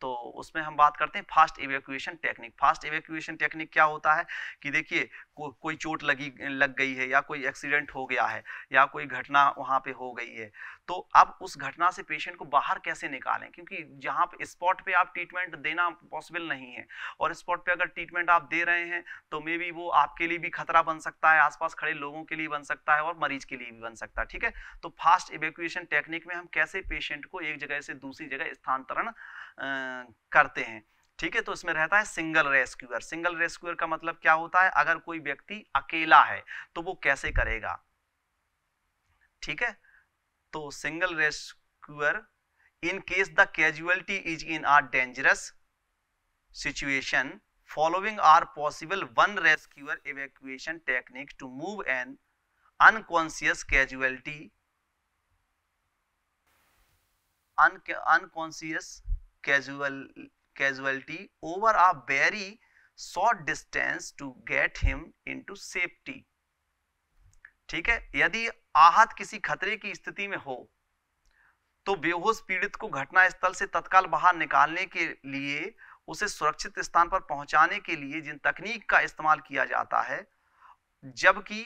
तो उसमें हम बात करते हैं fast evacuation technique. Fast evacuation technique क्या होता है कि देखिए कोई चोट लग गई है, या कोई एक्सीडेंट हो गया है, या कोई घटना वहाँ पे हो गई है, तो अब उस घटना से पेशेंट को बाहर कैसे निकालें, क्योंकि जहाँ पे स्पॉट पे आप ट्रीटमेंट देना पॉसिबल नहीं है, और स्पॉट पे अगर ट्रीटमेंट आप दे रहे हैं तो मे बी वो आपके लिए भी खतरा बन सकता है, आसपास खड़े लोगों के लिए बन सकता है, और मरीज के लिए भी बन सकता है, ठीक है। तो फास्ट इवैक्यूएशन टेक्निक में हम कैसे पेशेंट को एक जगह से दूसरी जगह स्थानांतरण करते हैं, ठीक है। तो इसमें रहता है सिंगल रेस्क्यूअर। सिंगल रेस्क्यूअर का मतलब क्या होता है, अगर कोई व्यक्ति अकेला है तो वो कैसे करेगा, ठीक है। तो single rescuer in case the casualty is in a dangerous situation following are possible one rescuer evacuation technique to move an unconscious casualty over a very short distance to get him into safety, ठीक है। यदि आहत किसी खतरे की स्थिति में हो तो बेहोश पीड़ित को घटनास्थल से तत्काल बाहर निकालने के लिए, उसे सुरक्षित स्थान पर पहुंचाने के लिए जिन तकनीक का इस्तेमाल किया जाता है, जबकि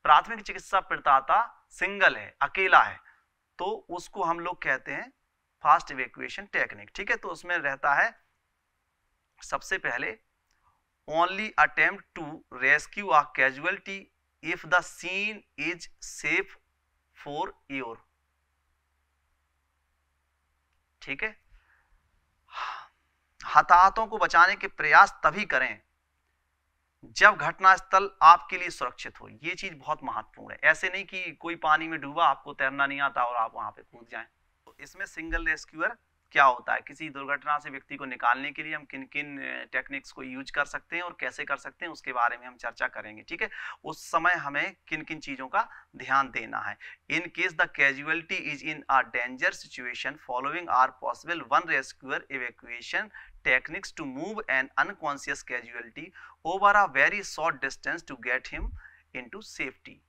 प्राथमिक चिकित्सा प्रदाता सिंगल है, अकेला है, तो उसको हम लोग कहते हैं फास्ट इवैक्यूएशन टेक्निक, ठीक है। तो उसमें रहता है सबसे पहले only attempt to rescue a casualty if the scene is safe for your, ठीक है। हताहतों को बचाने के प्रयास तभी करें जब घटनास्थल आपके लिए सुरक्षित हो। ये चीज बहुत महत्वपूर्ण है। ऐसे नहीं कि कोई पानी में डूबा, आपको तैरना नहीं आता और आप वहां पे कूद जाएं। तो इसमें सिंगल रेस्क्यूअर क्या होता है, किसी दुर्घटना से व्यक्ति को निकालने के लिए हम किन किन टेक्निक्स को यूज कर सकते हैं और कैसे कर सकते हैं, उसके बारे में हम चर्चा करेंगे, ठीक है। उस समय हमें किन किन चीजों का ध्यान देना है। In case the casualty is in a danger situation following are possible one rescuer evacuation techniques to move an unconscious casualty over a very short distance to get him into safety।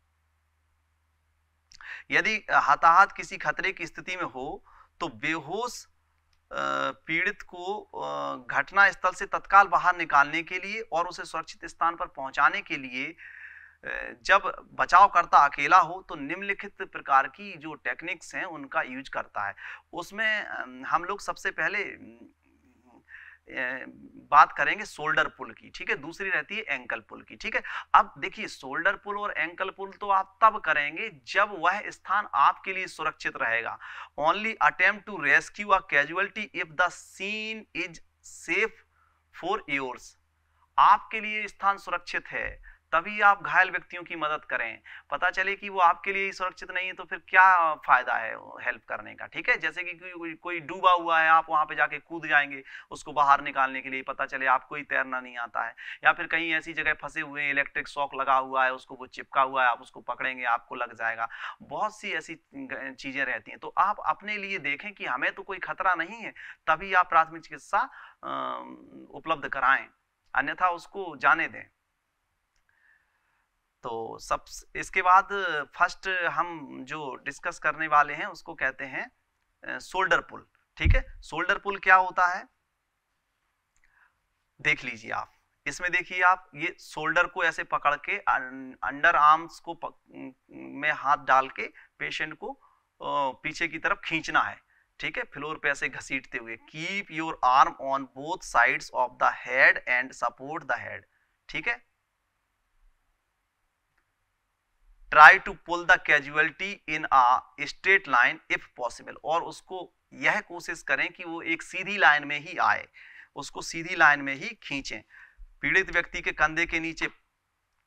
यदि हताहत किसी खतरे की स्थिति में हो तो बेहोश पीड़ित को घटना स्थल से तत्काल बाहर निकालने के लिए और उसे सुरक्षित स्थान पर पहुंचाने के लिए जब बचावकर्ता अकेला हो तो निम्नलिखित प्रकार की जो टेक्निक्स हैं उनका यूज करता है। उसमें हम लोग सबसे पहले बात करेंगे शोल्डर पुल की, ठीक है। दूसरी रहती है एंकल पुल की, ठीक है। अब देखिए शोल्डर पुल और एंकल पुल तो आप तब करेंगे जब वह स्थान आपके लिए सुरक्षित रहेगा। Only attempt to rescue a casualty if the scene is safe for yours. आपके लिए स्थान सुरक्षित है तभी आप घायल व्यक्तियों की मदद करें। पता चले कि वो आपके लिए सुरक्षित नहीं है तो फिर क्या फायदा है हेल्प करने का, ठीक है। जैसे कि कोई डूबा हुआ है, आप वहां पे जाके कूद जाएंगे उसको बाहर निकालने के लिए, पता चले आपको ही तैरना नहीं आता है, या फिर कहीं ऐसी जगह फंसे हुए हैं, इलेक्ट्रिक शॉक लगा हुआ है, उसको वो चिपका हुआ है, आप उसको पकड़ेंगे आपको लग जाएगा। बहुत सी ऐसी चीजें रहती हैं। तो आप अपने लिए देखें कि हमें तो कोई खतरा नहीं है, तभी आप प्राथमिक चिकित्सा उपलब्ध कराएं, अन्यथा उसको जाने दें। तो सब इसके बाद फर्स्ट हम जो डिस्कस करने वाले हैं उसको कहते हैं शोल्डर पुल, ठीक है। शोल्डर पुल क्या होता है देख लीजिए आप। इसमें देखिए आप, ये शोल्डर को ऐसे पकड़ के अंडर आर्म्स को में हाथ डाल के पेशेंट को पीछे की तरफ खींचना है, ठीक है, फ्लोर पे ऐसे घसीटते हुए। Keep your arm on both sides of the head and support the head, ठीक है। Try to pull the casualty in a straight line if possible. और उसको यह कोशिश करें कि वो एक सीधी लाइन में ही आए, उसको सीधी लाइन में ही खींचें। पीड़ित व्यक्ति के कंधे के नीचे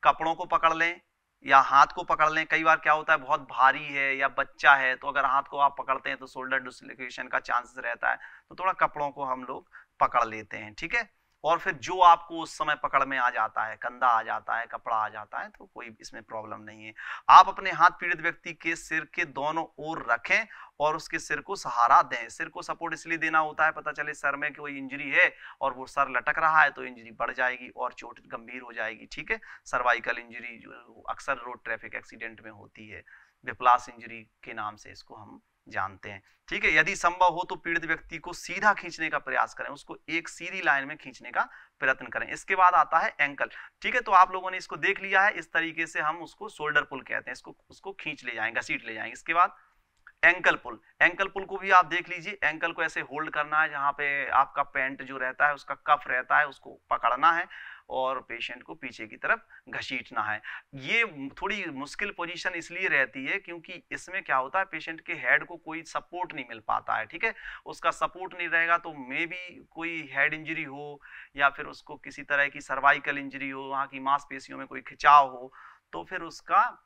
कपड़ों को पकड़ लें या हाथ को पकड़ लें। कई बार क्या होता है बहुत भारी है या बच्चा है, तो अगर हाथ को आप पकड़ते हैं तो शोल्डर डिस्लोकेशन का चांसेस रहता है, तो थोड़ा कपड़ों को हम लोग पकड़ लेते हैं, ठीक है। और फिर जो आपको उस समय पकड़ में आ जाता है, कंधा आ जाता है, कपड़ा आ जाता है, तो कोई इसमें प्रॉब्लम नहीं है। आप अपने हाथ पीड़ित व्यक्ति के सिर के दोनों ओर रखें और उसके सिर को सहारा दें। सिर को सपोर्ट इसलिए देना होता है, पता चले सर में कोई इंजरी है और वो सर लटक रहा है तो इंजरी बढ़ जाएगी और चोट गंभीर हो जाएगी, ठीक है। सर्वाइकल इंजरी जो अक्सर रोड ट्रैफिक एक्सीडेंट में होती है, विप्लास इंजरी के नाम से इसको हम जानते हैं, ठीक है। यदि संभव हो तो पीड़ित व्यक्ति को सीधा खींचने का प्रयास करें, उसको एक सीधी लाइन में खींचने का प्रयत्न करें। इसके बाद आता है एंकल, ठीक है। तो आप लोगों ने इसको देख लिया है, इस तरीके से हम उसको शोल्डर पुल कहते हैं, इसको उसको खींच ले जाएंगे, घसीट ले जाएंगे। इसके बाद एंकल पुल, एंकल पुल को भी आप देख लीजिए, एंकल को ऐसे होल्ड करना है, जहां पे आपका पैंट जो रहता है उसका कफ रहता है उसको पकड़ना है और पेशेंट को पीछे की तरफ घसीटना है। ये थोड़ी मुश्किल पोजीशन इसलिए रहती है क्योंकि इसमें क्या होता है, पेशेंट के हेड को कोई सपोर्ट नहीं मिल पाता है, ठीक है। उसका सपोर्ट नहीं रहेगा तो मे बी कोई हेड इंजरी हो या फिर उसको किसी तरह की सर्वाइकल इंजरी हो, वहां की मांसपेशियों में कोई खिंचाव हो, तो फिर उसका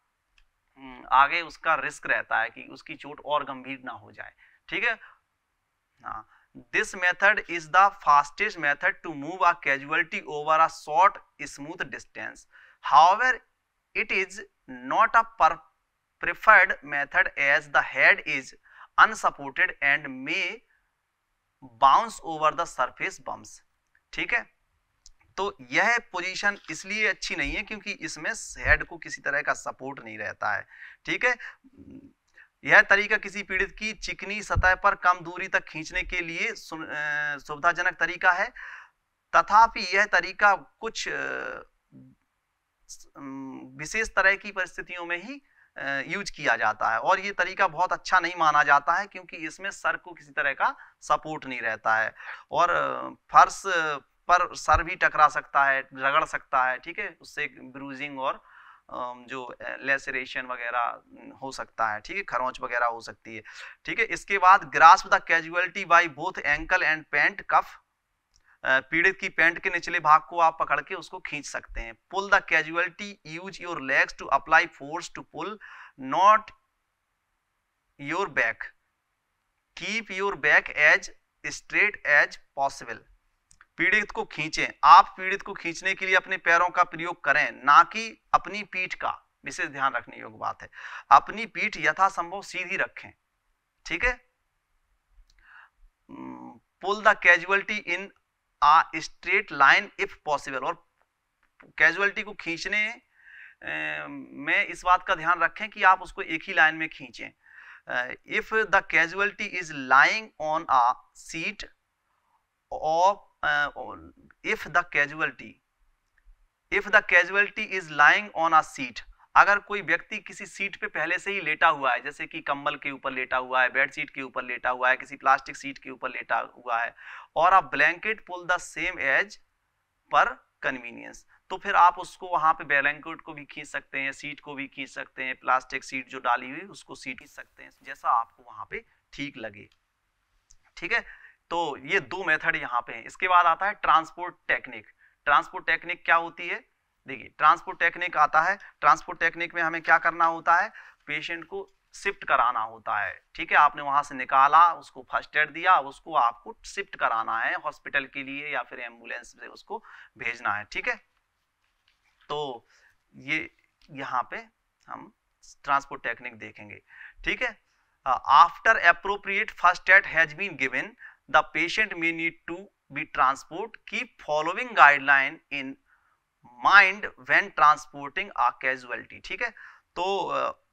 आगे उसका रिस्क रहता है कि उसकी चोट और गंभीर ना हो जाए, ठीक है। हाँ, this method is the fastest method to move a casualty over a short smooth distance, however it is not a preferred method as the head is unsupported and may bounce over the surface bumps, ठीक है। तो यह position इसलिए अच्छी नहीं है क्योंकि इसमें हेड को किसी तरह का सपोर्ट नहीं रहता है, ठीक है। यह तरीका किसी पीड़ित की चिकनी सतह पर कम दूरी तक खींचने के लिए सुविधाजनक तरीका है, तथापि यह तरीका कुछ विशेष तरह की परिस्थितियों में ही यूज किया जाता है और ये तरीका बहुत अच्छा नहीं माना जाता है क्योंकि इसमें सर को किसी तरह का सपोर्ट नहीं रहता है और फर्श पर सर भी टकरा सकता है, रगड़ सकता है, ठीक है। उससे ब्रूजिंग और जो लेसरेशन वगैरह हो सकता है, ठीक है, खरोंच वगैरह हो सकती है, ठीक है। इसके बाद grasp the casualty by both ankle and pant cuff, पीड़ित की पैंट के निचले भाग को आप पकड़ के उसको खींच सकते हैं। Pull the casualty, use your legs to apply force to pull, not your back, keep your back as straight as possible. पीड़ित को खींचें, आप पीड़ित को खींचने के लिए अपने पैरों का प्रयोग करें, ना कि अपनी पीठ का। विशेष ध्यान रखने योग्य बात है, अपनी पीठ यथासंभव सीधी रखें, ठीक है। Pull the casualty in a straight line if possible, और कैजुअलिटी को खींचने में इस बात का ध्यान रखें कि आप उसको एक ही लाइन में खींचें। If the casualty is lying on a seat और if the casualty is lying on a seat, अगर कोई व्यक्ति किसी सीट पे पहले से ही लेटा हुआ है, जैसे कि कंबल के ऊपर लेटा हुआ है, बेड शीट के ऊपर लेटा हुआ है, किसी प्लास्टिक सीट के ऊपर लेटा हुआ है, और a blanket pull the same as per convenience, तो फिर आप उसको वहां पे ब्लैंकेट को भी खींच सकते हैं, सीट को भी खींच सकते हैं, प्लास्टिक सीट जो डाली हुई उसको सीट खींच सकते हैं, जैसा आपको वहां पे ठीक लगे, ठीक है। तो ये दो मेथड यहाँ पे हैं। इसके बाद आता है ट्रांसपोर्ट टेक्निक। ट्रांसपोर्ट टेक्निक क्या होती है, देखिए ट्रांसपोर्ट टेक्निक आता है, ट्रांसपोर्ट टेक्निक में हमें क्या करना होता है, पेशेंट को शिफ्ट कराना होता है, ठीक है। आपने वहां से निकाला, उसको फर्स्ट एड दिया, उसको आपको शिफ्ट कराना है हॉस्पिटल के लिए या फिर एम्बुलेंस से उसको भेजना है, ठीक है। तो ये यहाँ पे हम ट्रांसपोर्ट टेक्निक देखेंगे, ठीक है। After appropriate first aid has been given, the patient may need to be transport, keep following guideline in mind when transporting a casualty, ठीक है। तो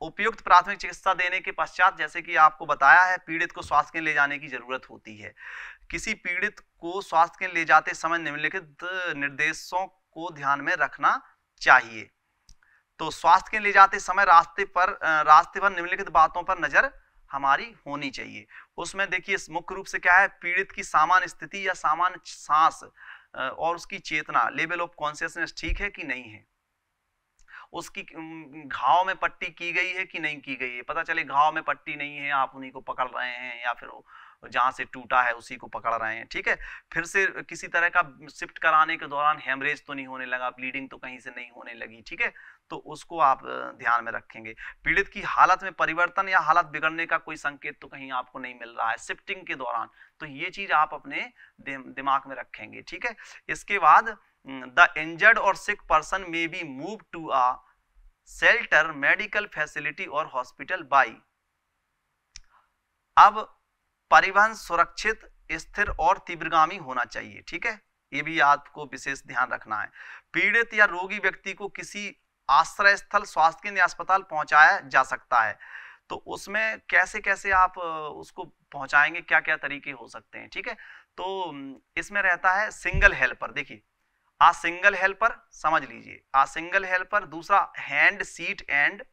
उपयुक्त प्राथमिक चिकित्सा देने के पश्चात, जैसे कि आपको बताया है, पीड़ित को स्वास्थ्य केंद्र ले जाने की जरूरत होती है। किसी पीड़ित को स्वास्थ्य केंद्र ले जाते समय निम्नलिखित निर्देशों को ध्यान में रखना चाहिए। तो स्वास्थ्य केंद्र ले जाते समय रास्ते पर निम्नलिखित बातों पर नजर हमारी होनी चाहिए। उसमें देखिए मुख्य रूप से क्या है, पीड़ित की सामान्य स्थिति या सामान्य सांस और उसकी चेतना, लेवल ऑफ कॉन्शियसनेस ठीक है कि नहीं है, उसकी घाव में पट्टी की गई है कि नहीं की गई है। पता चले घाव में पट्टी नहीं है, आप उन्हीं को पकड़ रहे हैं या फिर जहां से टूटा है उसी को पकड़ रहे हैं, ठीक है। फिर से किसी तरह का शिफ्ट कराने के दौरान हेमरेज तो नहीं होने लगा, ब्लीडिंग तो कहीं से नहीं होने लगी, ठीक है। तो उसको आप ध्यान में रखेंगे। पीड़ित की हालत में परिवर्तन या हालत बिगड़ने का कोई संकेत तो कहीं आपको नहीं मिल रहा है शिफ्टिंग के दौरान, तो ये चीज आप अपने दिमाग में रखेंगे, ठीक है। इसके बाद the injured or sick person may be move to a shelter, medical facility or hospital by. अब परिवहन सुरक्षित, स्थिर और तीव्रगामी होना चाहिए, ठीक है, ये भी आपको विशेष ध्यान रखना है। पीड़ित या रोगी व्यक्ति को किसी आश्रय स्थल, स्वास्थ्य केंद्र या अस्पताल पहुंचाया जा सकता है, तो उसमें कैसे कैसे आप उसको पहुंचाएंगे, क्या क्या तरीके हो सकते हैं, ठीक है। तो इसमें रहता है सिंगल हेल्पर, देखिए आ सिंगल हेल्पर समझ लीजिए, आ सिंगल हेल्पर। दूसरा hand seat and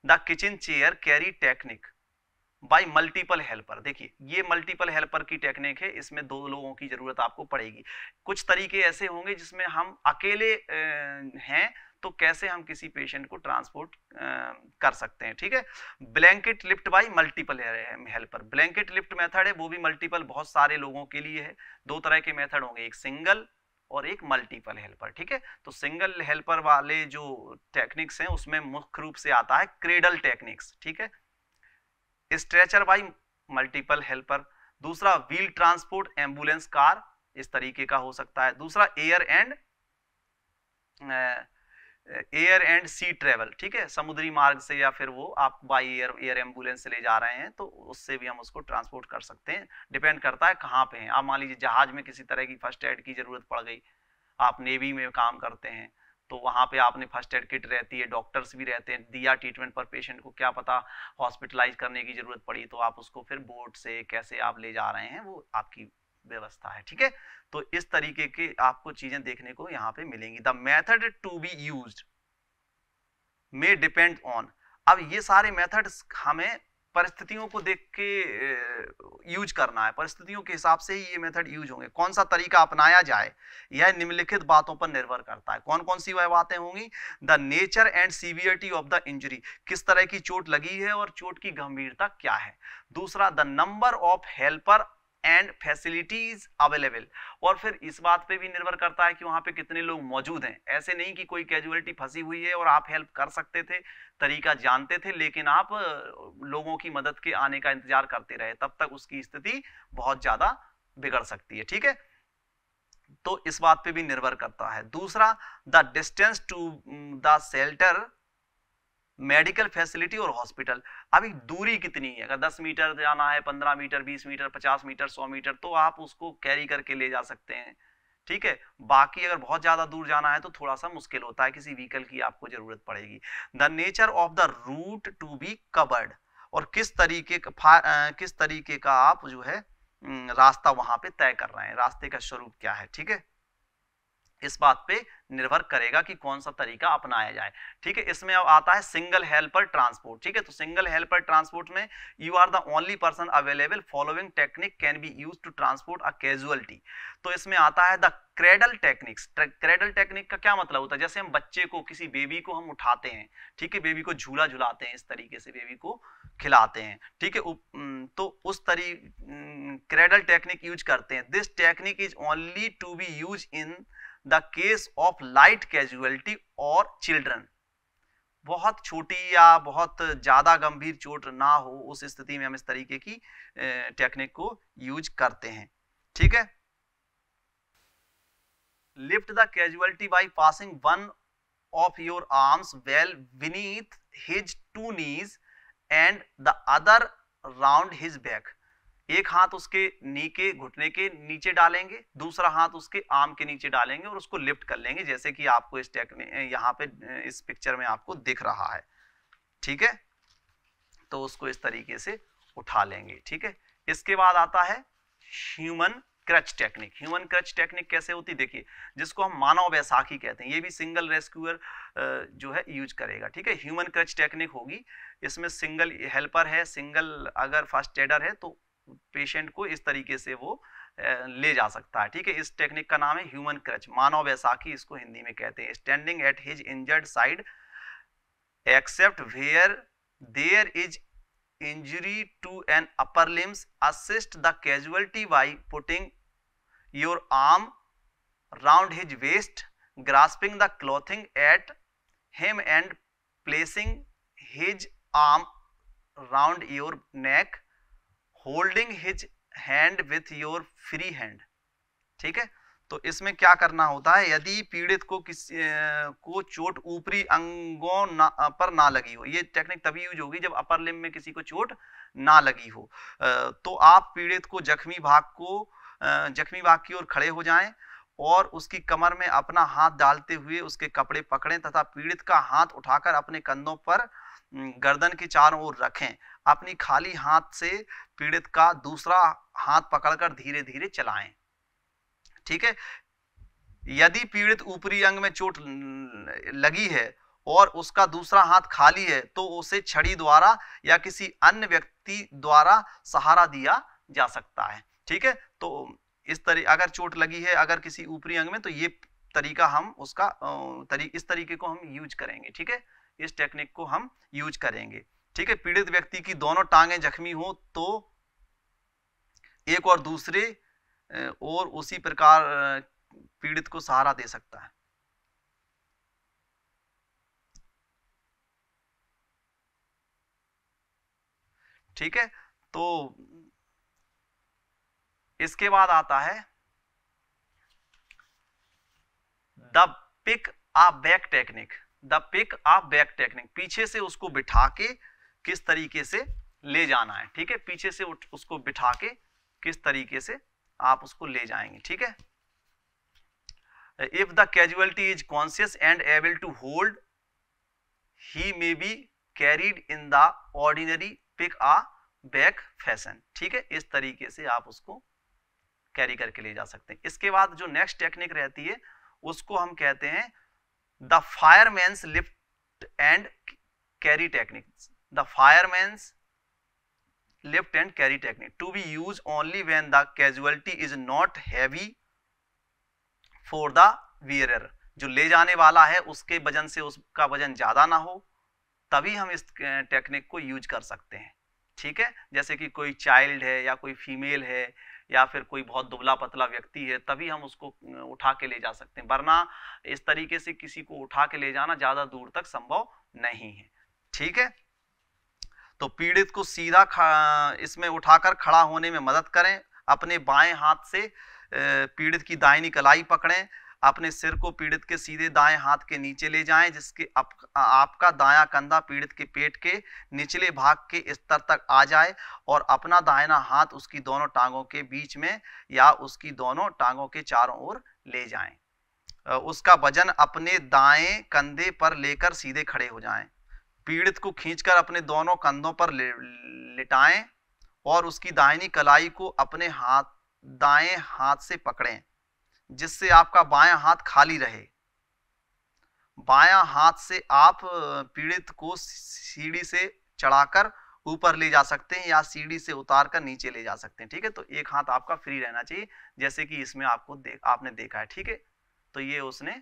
the kitchen chair carry technique by multiple helper. देखिए ये मल्टीपल हेल्पर की टेक्निक है, इसमें 2 लोगों की जरूरत आपको पड़ेगी। कुछ तरीके ऐसे होंगे जिसमें हम अकेले हैं तो कैसे हम किसी पेशेंट को ट्रांसपोर्ट कर सकते हैं, ठीक है। Blanket lift bye multiple helper, blanket lift method है, वो भी मल्टीपल बहुत सारे लोगों के लिए है। 2 तरह के मेथड होंगे, एक सिंगल और एक मल्टीपल हेल्पर, ठीक है। तो सिंगल हेल्पर वाले जो टेक्निक्स हैं उसमें मुख्य रूप से आता है क्रेडल टेक्निक्स, ठीक है, स्ट्रेचर बाई मल्टीपल हेल्पर। दूसरा व्हील ट्रांसपोर्ट, एम्बुलेंस, कार, इस तरीके का हो सकता है। दूसरा एयर एंड सी ट्रेवल, ठीक है, समुद्री मार्ग से या फिर वो आप बाई एयर एम्बुलेंस से ले जा रहे हैं तो उससे भी हम उसको ट्रांसपोर्ट कर सकते हैं। डिपेंड करता है कहाँ पे हैं आप। मान लीजिए जहाज में किसी तरह की फर्स्ट एड की जरूरत पड़ गई, आप नेवी में काम करते हैं तो वहां पे आपने फर्स्ट एड किट रहती है, डॉक्टर्स भी रहते हैं, दिया ट्रीटमेंट पर पेशेंट को, क्या पता हॉस्पिटलाइज करने की जरूरत पड़ी तो आप उसको फिर बोट से कैसे आप ले जा रहे हैं वो आपकी व्यवस्था है, ठीक है। तो इस तरीके के आपको चीजें देखने को यहाँ पे मिलेंगी। The method to be used may depend on, अब ये सारे मेथड्स हमें परिस्थितियों को देख के यूज करना है, परिस्थितियों के हिसाब से ही ये मेथड यूज होंगे। कौन सा तरीका अपनाया जाए यह निम्नलिखित बातों पर निर्भर करता है। कौन कौन सी वह बातें होंगी? The nature and severity of the injury, किस तरह की चोट लगी है और चोट की गंभीरता क्या है। दूसरा the number of helper and facilities available, और फिर इस बात पे भी निर्भर करता है कि वहां पे कितने लोग मौजूद हैं। ऐसे नहीं कि कोई कैजुअलिटी फंसी हुई है और आप हेल्प कर सकते थे, तरीका जानते थे, लेकिन आप लोगों की मदद के आने का इंतजार करते रहे, तब तक उसकी स्थिति बहुत ज्यादा बिगड़ सकती है, ठीक है। तो इस बात पे भी निर्भर करता है। दूसरा the distance to the shelter, medical facility or hospital, अभी दूरी कितनी है, अगर 10 मीटर जाना है, 15 मीटर, 20 मीटर, 50 मीटर, 100 मीटर, तो आप उसको कैरी करके ले जा सकते हैं, ठीक है। बाकी अगर बहुत ज्यादा दूर जाना है तो थोड़ा सा मुश्किल होता है, किसी व्हीकल की आपको जरूरत पड़ेगी। The nature of the route to be covered, और किस तरीके का आप जो है रास्ता वहां पे तय कर रहे हैं, रास्ते का स्वरूप क्या है, ठीक है। इस बात पे निर्भर करेगा कि कौन सा तरीका अपनाया जाए, ठीक है। इसमें अब आता है सिंगल हेल्पर ट्रांसपोर्ट, ठीक है। तो सिंगल हेल्पर ट्रांसपोर्ट में you are the only person available, following technique can be used to transport a casualty. तो इसमें आता है the cradle techniques. Cradle technique का क्या मतलब होता है? जैसे हम बच्चे को, किसी बेबी को हम उठाते हैं, ठीक है, बेबी को झूला झुलाते हैं, इस तरीके से बेबी को खिलाते हैं, ठीक है, तो उस क्रेडल टेक्निक यूज करते हैं। This technique is only to be use in the case of light casualty और चिल्ड्रन, बहुत छोटी या बहुत ज्यादा गंभीर चोट ना हो उस स्थिति में हम इस तरीके की टेक्निक को यूज करते हैं, ठीक है। Lift the casualty by passing one of your arms well beneath his 2 knees and the other round his back, एक हाथ उसके नी के घुटने के नीचे डालेंगे, दूसरा हाथ उसके आर्म के नीचे डालेंगे और उसको लिफ्ट कर लेंगे, जैसे कि आपको इस टेक्निक यहाँ पे इस पिक्चर में आपको दिख रहा है, ठीक है। तो उसको इस तरीके से उठा लेंगे, ठीक है। इसके बाद आता है human crutch technique. Human crutch technique कैसे होती, देखिए, जिसको हम मानव बैसाखी कहते हैं, ये भी सिंगल रेस्क्यूअर जो है यूज करेगा, ठीक है। ह्यूमन क्रच टेक्निक होगी, इसमें सिंगल हेल्पर है, सिंगल अगर फर्स्ट एडर है तो पेशेंट को इस तरीके से वो ले जा सकता है, ठीक है। इस टेक्निक का नाम है ह्यूमन क्रच, मानव बैसाखी इसको हिंदी में कहते हैं। Standing at his injured side except where there is injury to an upper limbs, assist the casualty by putting your arm round his waist, grasping the clothing at him and placing his arm round your neck, holding his hand with your free hand। ठीक है, तो इसमें क्या करना होता है, यदि पीड़ित को को चोट ऊपरी अंगों पर ना लगी हो, ये टेक्निक तभी यूज होगी जब अपर लिम्ब में किसी को चोट ना लगी हो, तो आप पीड़ित को जख्मी भाग की ओर खड़े हो जाएं और उसकी कमर में अपना हाथ डालते हुए उसके कपड़े पकड़ें तथा पीड़ित का हाथ उठाकर अपने कंधों पर गर्दन के चारों ओर रखें। अपनी खाली हाथ से पीड़ित का दूसरा हाथ पकड़कर धीरे धीरे चलाएं। ठीक है, यदि पीड़ित ऊपरी अंग में चोट लगी है और उसका दूसरा हाथ खाली है तो उसे छड़ी द्वारा या किसी अन्य व्यक्ति द्वारा सहारा दिया जा सकता है। ठीक है, तो इस तरीके अगर चोट लगी है अगर किसी ऊपरी अंग में, तो ये तरीका हम उसका इस तरीके को हम यूज करेंगे। ठीक है, इस टेक्निक को हम यूज करेंगे। ठीक है, पीड़ित व्यक्ति की दोनों टांगें जख्मी हो तो एक और दूसरे और उसी प्रकार पीड़ित को सहारा दे सकता है। ठीक है, तो इसके बाद आता है the pick a back technique. The pick a back technique, पीछे से उसको बिठा के किस तरीके से ले जाना है। ठीक है, पीछे से उसको बिठा के किस तरीके से आप उसको ले जाएंगे। ठीक है, if the casualty is conscious and able to hold he may be carried in the ordinary pick a back fashion. ठीक है, इस तरीके से आप उसको कैरी करके ले जा सकते हैं। इसके बाद जो नेक्स्ट टेक्निक रहती है उसको हम कहते हैं the fireman's lift and carry technique. The fireman's lift and carry technique to be use only when the casualty is not heavy for the bearer. जो ले जाने वाला है उसके वजन से उसका वजन ज्यादा ना हो, तभी हम इस टेक्निक को यूज कर सकते हैं। ठीक है, जैसे कि कोई चाइल्ड है या कोई फीमेल है या फिर कोई बहुत दुबला पतला व्यक्ति है, तभी हम उसको उठा के ले जा सकते हैं, वरना इस तरीके से किसी को उठा के ले जाना ज्यादा दूर तक संभव नहीं है। ठीक है, तो पीड़ित को सीधा इसमें उठाकर खड़ा होने में मदद करें। अपने बाएं हाथ से पीड़ित की दाहिनी कलाई पकड़ें। अपने सिर को पीड़ित के सीधे दाएं हाथ के नीचे ले जाएं, जिसके आपका दायां कंधा पीड़ित के पेट के निचले भाग के स्तर तक आ जाए और अपना दाहिना हाथ उसकी दोनों टांगों के बीच में या उसकी दोनों टांगों के चारों ओर ले जाएं। उसका वजन अपने दाएं कंधे पर लेकर सीधे खड़े हो जाएं। पीड़ित को खींचकर अपने दोनों कंधों पर लिटाएं और उसकी दाहिनी कलाई को अपने दाएं हाथ से पकड़ें, जिससे आपका बायां हाथ खाली रहे। बायां हाथ से आप पीड़ित को सीढ़ी से चढ़ाकर ऊपर ले जा सकते हैं या सीढ़ी से उतारकर नीचे ले जा सकते हैं। ठीक है, तो एक हाथ आपका फ्री रहना चाहिए, जैसे कि इसमें आपने देखा है। ठीक है, तो ये उसने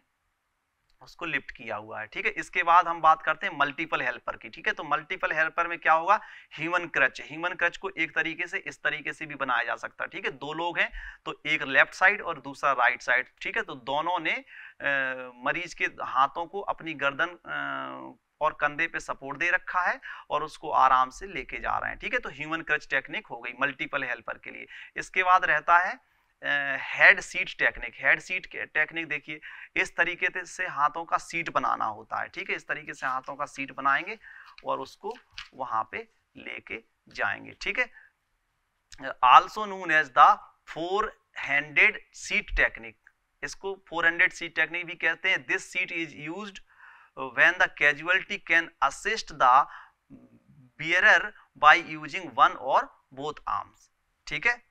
उसको लिफ्ट किया हुआ है। ठीक है, इसके बाद हम बात करते हैं मल्टीपल हेल्पर की। ठीक है, तो मल्टीपल हेल्पर में क्या होगा, ह्यूमन क्रच। ह्यूमन क्रच को एक तरीके से इस तरीके से भी बनाया जा सकता है। ठीक है, दो लोग हैं तो एक लेफ्ट साइड और दूसरा राइट साइड। ठीक है, तो दोनों ने मरीज के हाथों को अपनी गर्दन और कंधे पे सपोर्ट दे रखा है और उसको आराम से लेके जा रहे हैं। ठीक है, तो ह्यूमन क्रच टेक्निक हो गई मल्टीपल हेल्पर के लिए। इसके बाद रहता है head seat technique. Head seat technique देखिए, इस तरीके से हाथों का सीट बनाना होता है। ठीक है, इस तरीके से हाथों का सीट बनाएंगे और उसको वहां पे लेके जाएंगे। ठीक है, also known as the four handed seat technique. इसको फोर हैंडेड सीट टेक्निक भी कहते हैं। This seat is used when the casualty can assist the bearer by using one or both arms. ठीक है,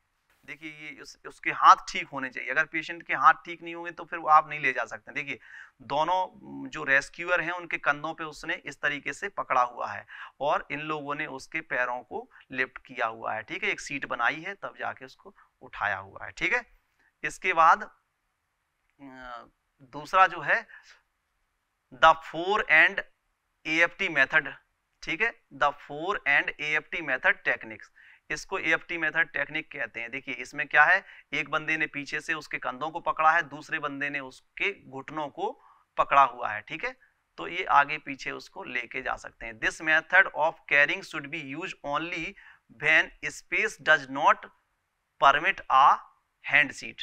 देखिए ये उसके हाथ ठीक होने चाहिए। अगर पेशेंट के हाथ ठीक नहीं होंगे तो फिर वो आप नहीं ले जा सकते। देखिए दोनों जो रेस्क्यूअर हैं उनके कंधों पे उसने इस तरीके से पकड़ा हुआ है और इन लोगों ने उसके पैरों को लिफ्ट किया हुआ है। ठीक है, एक सीट बनाई है तब जाके उसको उठाया हुआ है। ठीक है, इसके बाद दूसरा जो है द 4 एंड AFT मेथड। ठीक है, the 4 and AFT method techniques, इसको AFT मेथड टेक्निक कहते हैं। देखिए इसमें क्या है, एक बंदे ने पीछे से उसके कंधों को पकड़ा है, दूसरे बंदे ने उसके घुटनों को पकड़ा हुआ है। ठीक है, तो ये आगे पीछे उसको लेके जा सकते हैं। This method of carrying should be use only when space does not permit a hand seat.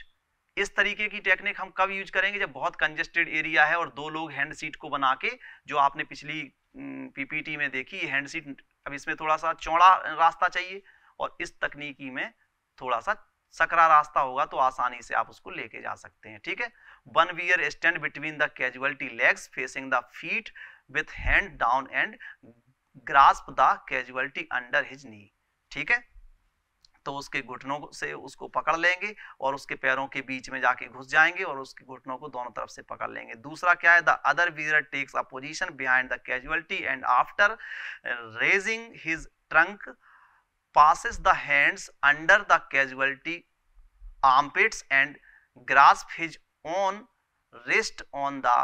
इस तरीके की टेक्निक हम कब यूज करेंगे, जब बहुत कंजेस्टेड एरिया है और दो लोग हैंड सीट को बना के, जो आपने पिछली पीपीटी में देखी हैंड सीट, अब इसमें थोड़ा सा चौड़ा रास्ता चाहिए और इस तकनीकी में थोड़ा सा सकरा रास्ता होगा तो आसानी से आप उसको लेके जा सकते हैं। ठीक है, one bearer stand between the casualty legs facing the feet with hand down and grasp the casualty under his knee. ठीक है, तो उसके घुटनों से उसको पकड़ लेंगे और उसके पैरों के बीच में जाके घुस जाएंगे और उसके घुटनों को दोनों तरफ से पकड़ लेंगे। दूसरा क्या है, the other bearer takes a position behind the casualty and after raising his trunk passes the hands under the casualty armpits and grasp his own wrist on the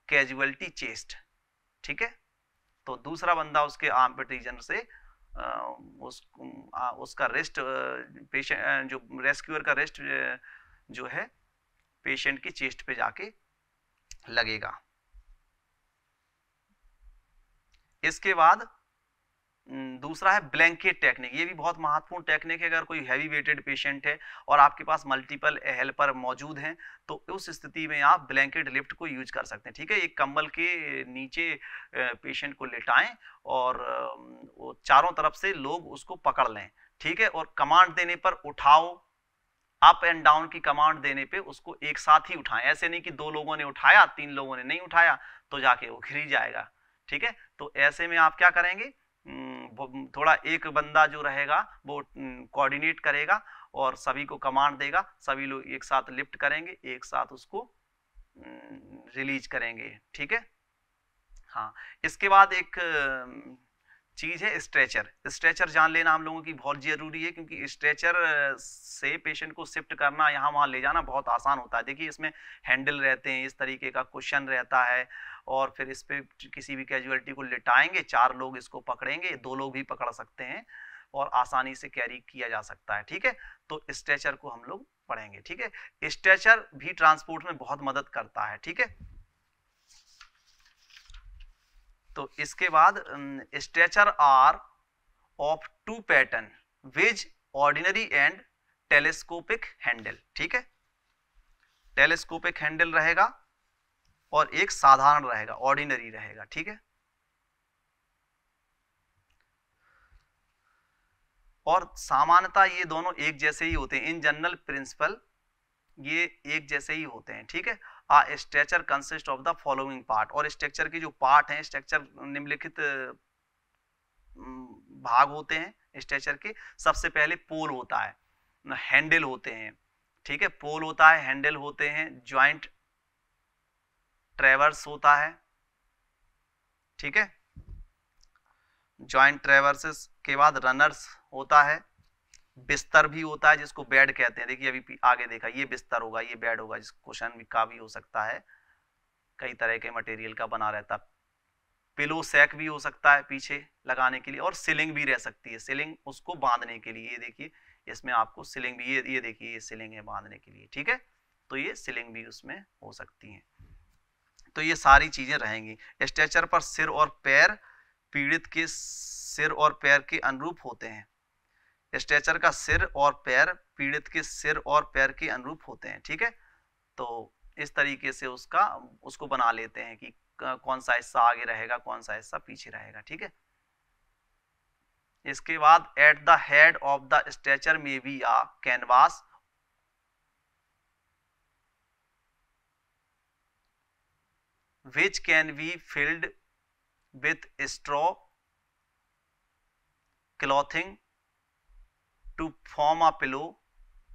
casualty chest। ठीक है, तो दूसरा बंदा उसके आर्मपिट रीजन से उसका rest, patient जो rescuer का रेस्ट जो है पेशेंट की चेस्ट पे जाके लगेगा। इसके बाद दूसरा है ब्लैंकेट टेक्निक। ये भी बहुत महत्वपूर्ण टेक्निक है। अगर कोई हैवी वेटेड पेशेंट है और आपके पास मल्टीपल हेल्पर मौजूद हैं तो उस स्थिति में आप ब्लैंकेट लिफ्ट को यूज कर सकते हैं। ठीक है, एक कंबल के नीचे पेशेंट को लेटाएं और वो चारों तरफ से लोग उसको पकड़ लें। ठीक है, और कमांड देने पर उठाओ, अप एंड डाउन की कमांड देने पे उसको एक साथ ही उठाएं। ऐसे नहीं कि दो लोगों ने उठाया, तीन लोगों ने नहीं उठाया तो जाके वो गिर जाएगा। ठीक है, तो ऐसे में आप क्या करेंगे, थोड़ा एक बंदा जो रहेगा वो कोऑर्डिनेट करेगा और सभी को कमांड देगा, सभी लोग एक साथ लिफ्ट करेंगे, एक साथ उसको रिलीज करेंगे। ठीक है, हाँ, इसके बाद एक चीज है स्ट्रेचर। स्ट्रेचर जान लेना हम लोगों की बहुत जरूरी है, क्योंकि स्ट्रेचर से पेशेंट को शिफ्ट करना, यहाँ वहाँ ले जाना बहुत आसान होता है। देखिए इसमें हैंडल रहते हैं, इस तरीके का कुशन रहता है और फिर इस पे किसी भी कैजुअलिटी को लिटाएंगे, चार लोग इसको पकड़ेंगे, दो लोग भी पकड़ सकते हैं और आसानी से कैरी किया जा सकता है। ठीक है, तो स्ट्रेचर को हम लोग पढ़ेंगे। ठीक है, स्ट्रेचर भी ट्रांसपोर्ट में बहुत मदद करता है। ठीक है, तो इसके बाद stretcher are of two pattern which ordinary and telescopic handle. ठीक है, टेलीस्कोपिक हैंडल रहेगा और एक साधारण रहेगा, ऑर्डिनरी रहेगा। ठीक है, और सामान्यतः ये दोनों एक जैसे ही होते हैं। इन जनरल प्रिंसिपल ये एक जैसे ही होते हैं। ठीक है, a structure consist of the following part. और स्ट्रक्चर के जो पार्ट हैं, स्ट्रक्चर निम्नलिखित भाग होते हैं स्ट्रक्चर के। सबसे पहले पोल होता है, हैंडल होते हैं। ठीक है, पोल होता है, हैंडल होते हैं, जॉइंट ट्रेवर्स होता है। ठीक है, जॉइंट ट्रेवर्सेस के बाद रनर्स होता है, बिस्तर भी होता है जिसको बेड कहते हैं। देखिए अभी आगे देखा, ये बिस्तर होगा, ये बेड होगा, जिस क्वेश्चन का भी हो सकता है, कई तरह के मटेरियल का बना रहता है। पिलो सैक भी हो सकता है पीछे लगाने के लिए, और सिलिंग भी रह सकती है, सिलिंग उसको बांधने के लिए। ये देखिए इसमें आपको सिलिंग भी, ये देखिए ये सिलिंग है बांधने के लिए। ठीक है, तो ये सिलिंग भी उसमें हो सकती है। तो ये सारी चीजें रहेंगी। स्ट्रेचर पर सिर और पैर पीड़ित के सिर और पैर के अनुरूप होते हैं। स्ट्रेचर का सिर और पैर पीड़ित के सिर और पैर के अनुरूप होते हैं। ठीक है, तो इस तरीके से उसको बना लेते हैं कि कौन सा हिस्सा आगे रहेगा, कौन सा हिस्सा पीछे रहेगा। ठीक है, इसके बाद at the head of the stretcher may be a canvas which can be filled with straw clothing to form a pillow.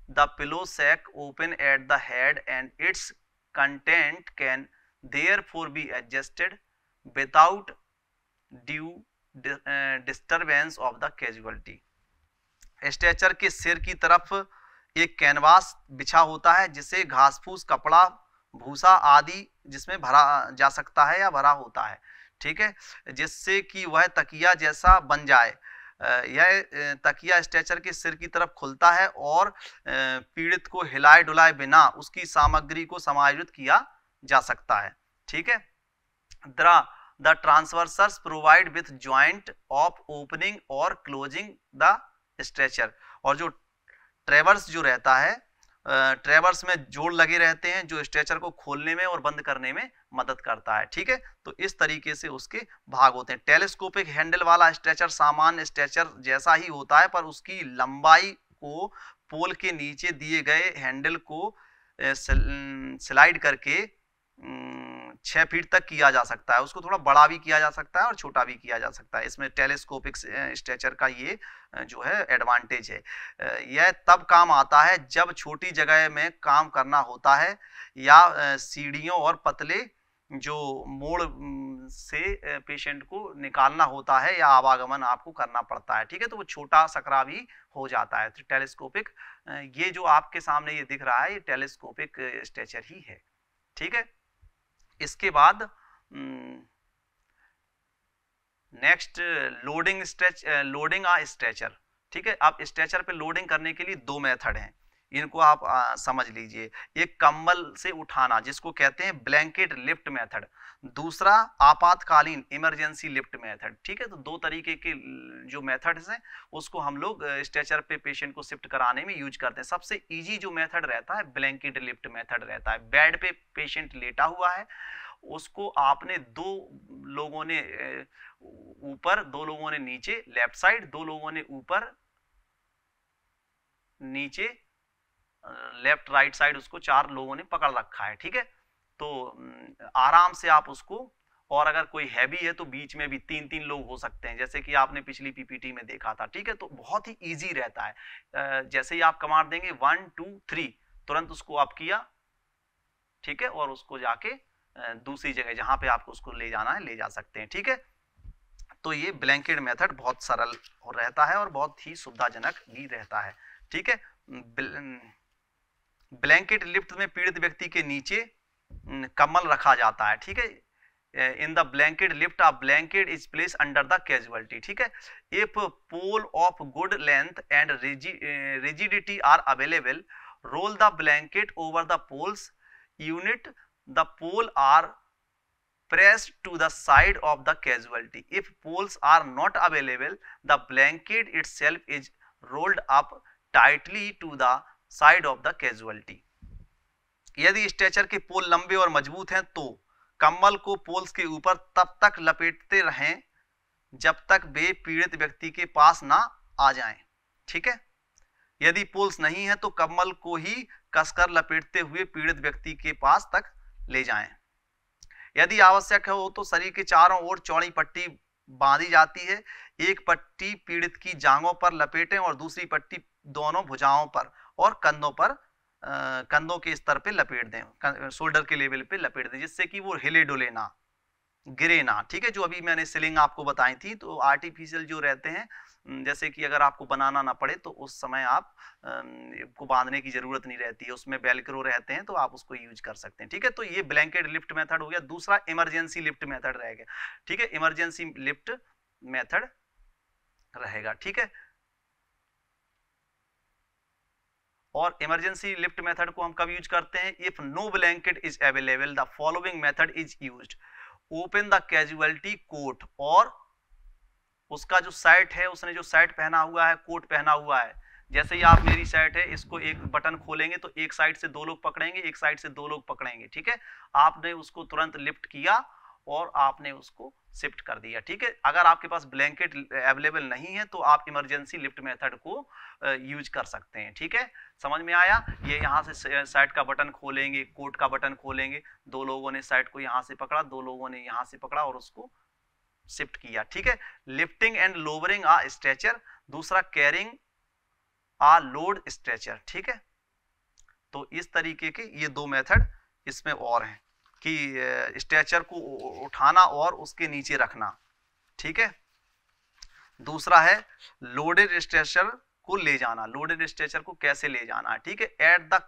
The pillow sack open at the head and its content can therefore be adjusted without due disturbance of the casualty. Stretcher के सिर की तरफ एक canvas बिछा होता है जिसे घास फूस, कपड़ा, भूसा आदि जिसमें भरा जा सकता है या भरा होता है। ठीक है, जिससे कि वह तकिया जैसा बन जाए। यह तकिया स्ट्रेचर के सिर की तरफ खुलता है और पीड़ित को हिलाए डुलाए बिना उसकी सामग्री को समायोजित किया जा सकता है। ठीक है, The transversers provide with joint of opening or closing the stretcher। और जो ट्रेवर्स जो रहता है, ट्रेवर्स में जोड़ लगे रहते हैं जो स्ट्रेचर को खोलने में और बंद करने में मदद करता है। ठीक है, तो इस तरीके से उसके भाग होते हैं। टेलीस्कोपिक हैंडल वाला स्ट्रेचर सामान्य स्ट्रेचर जैसा ही होता है, पर उसकी लंबाई को पोल के नीचे दिए गए हैंडल को स्लाइड करके 6 फीट तक किया जा सकता है। उसको थोड़ा बड़ा भी किया जा सकता है और छोटा भी किया जा सकता है। इसमें टेलीस्कोपिक स्ट्रेचर का ये जो है एडवांटेज है। यह तब काम आता है जब छोटी जगह में काम करना होता है या सीढ़ियों और पतले जो मोड़ से पेशेंट को निकालना होता है या आवागमन आपको करना पड़ता है। ठीक है, तो वो छोटा सकरा भी हो जाता है। तो टेलीस्कोपिक, ये जो आपके सामने ये दिख रहा है, ये टेलीस्कोपिक स्ट्रेचर ही है। ठीक है, इसके बाद नेक्स्ट लोडिंग आ स्ट्रेचर। ठीक है, अब स्ट्रेचर पे लोडिंग करने के लिए 2 मेथड हैं, इनको आप समझ लीजिए। एक कंबल से उठाना जिसको कहते हैं ब्लैंकेट लिफ्ट मेथड, दूसरा आपातकालीन इमरजेंसी लिफ्ट मेथड। ठीक है, तो 2 तरीके के जो मेथड्स हैं उसको हम लोग स्ट्रेचर पे पेशेंट को शिफ्ट कराने में यूज करते हैं। सबसे इजी जो मेथड रहता है ब्लैंकेट लिफ्ट मेथड रहता है। बेड पे पेशेंट लेटा हुआ है, उसको आपने 2 लोगों ने ऊपर, 2 लोगों ने नीचे, लेफ्ट साइड 2 लोगों ने ऊपर नीचे, लेफ्ट राइट साइड उसको 4 लोगों ने पकड़ रखा है। ठीक है, तो आराम से आप उसको, और अगर कोई हैवी है तो बीच में भी 3-3 लोग हो सकते हैं, जैसे कि आपने पिछली पीपीटी में देखा था। ठीक है, तो बहुत ही इजी रहता है। जैसे ही आप कमांड देंगे 1 2 3, तुरंत उसको आप किया। ठीक है, और उसको जाके दूसरी जगह जहां पे आपको उसको ले जाना है ले जा सकते हैं। ठीक है, तो ये ब्लैंकेट मेथड बहुत सरल रहता है और बहुत ही सुविधाजनक भी रहता है। ठीक है, ब्लैंकेट लिफ्ट में पीड़ित व्यक्ति के नीचे कम्बल रखा जाता है। ठीक है, in the blanket lift a blanket is placed under the casualty। ठीक है, if pole of good length and rigidity are available, roll the blanket over the poles unit, the pole are pressed to the side of the casualty। if poles are not available, the blanket itself is rolled up tightly to the side of the casualty। यदि stretcher के पोल लंबे और मजबूत हैं तो कम्बल को poles के ऊपर तब तक लपेटते रहें जब तक वे पीड़ित व्यक्ति के पास ना आ जाएं। ठीक है, यदि पोल्स नहीं है तो कम्बल को ही कसकर लपेटते हुए पीड़ित व्यक्ति के पास तक ले जाएं। यदि आवश्यक हो तो शरीर के चारों ओर चौड़ी पट्टी बांधी जाती है। एक पट्टी पीड़ित की जांघों पर लपेटें और दूसरी पट्टी दोनों भुजाओं पर और कंधों पर, कंधों के स्तर पे लपेट दें, शोल्डर के लेवल पे लपेट दें, जिससे कि वो हिले डुले ना, गिरे ना। ठीक है, जो अभी मैंने सिलिंग आपको बताई थी, तो आर्टिफिशियल जो रहते हैं, जैसे कि अगर आपको बनाना ना पड़े तो उस समय आप को बांधने की जरूरत नहीं रहती है, उसमें वेलक्रो रहते हैं तो आप उसको यूज कर सकते हैं। ठीक है, तो ये ब्लैंकेट लिफ्ट मेथड हो गया। दूसरा इमरजेंसी लिफ्ट मेथड रहेगा। ठीक है, इमरजेंसी लिफ्ट मेथड रहेगा। ठीक है, और इमरजेंसी लिफ्ट मेथड को हम कब यूज करते हैं? If no blanket is available the following method is used. Open the casualty coat, और उसका जो शर्ट है, उसने जो शर्ट पहना हुआ है, कोट पहना हुआ है, जैसे ही आप मेरी शर्ट है, इसको एक बटन खोलेंगे तो एक साइड से 2 लोग पकड़ेंगे, एक साइड से 2 लोग पकड़ेंगे। ठीक है, आपने उसको तुरंत लिफ्ट किया और आपने उसको शिफ्ट कर दिया। ठीक है, अगर आपके पास ब्लैंकेट अवेलेबल नहीं है तो आप इमरजेंसी लिफ्ट मेथड को यूज कर सकते हैं। ठीक है, समझ में आया? ये यहाँ से शर्ट का बटन खोलेंगे, कोट का बटन खोलेंगे, 2 लोगों ने शर्ट को यहाँ से पकड़ा, 2 लोगों ने यहाँ से पकड़ा और उसको शिफ्ट किया। ठीक है, lifting and lowering a stretcher, दूसरा कैरिंग आ लोड स्ट्रेचर। ठीक है, तो इस तरीके के ये 2 मेथड इसमें और हैं कि स्ट्रेचर को उठाना और उसके नीचे रखना। ठीक है, दूसरा है लोडेड स्ट्रेचर को ले जाना। लोडेड स्ट्रेचर को कैसे ले जाना है? ठीक है, at the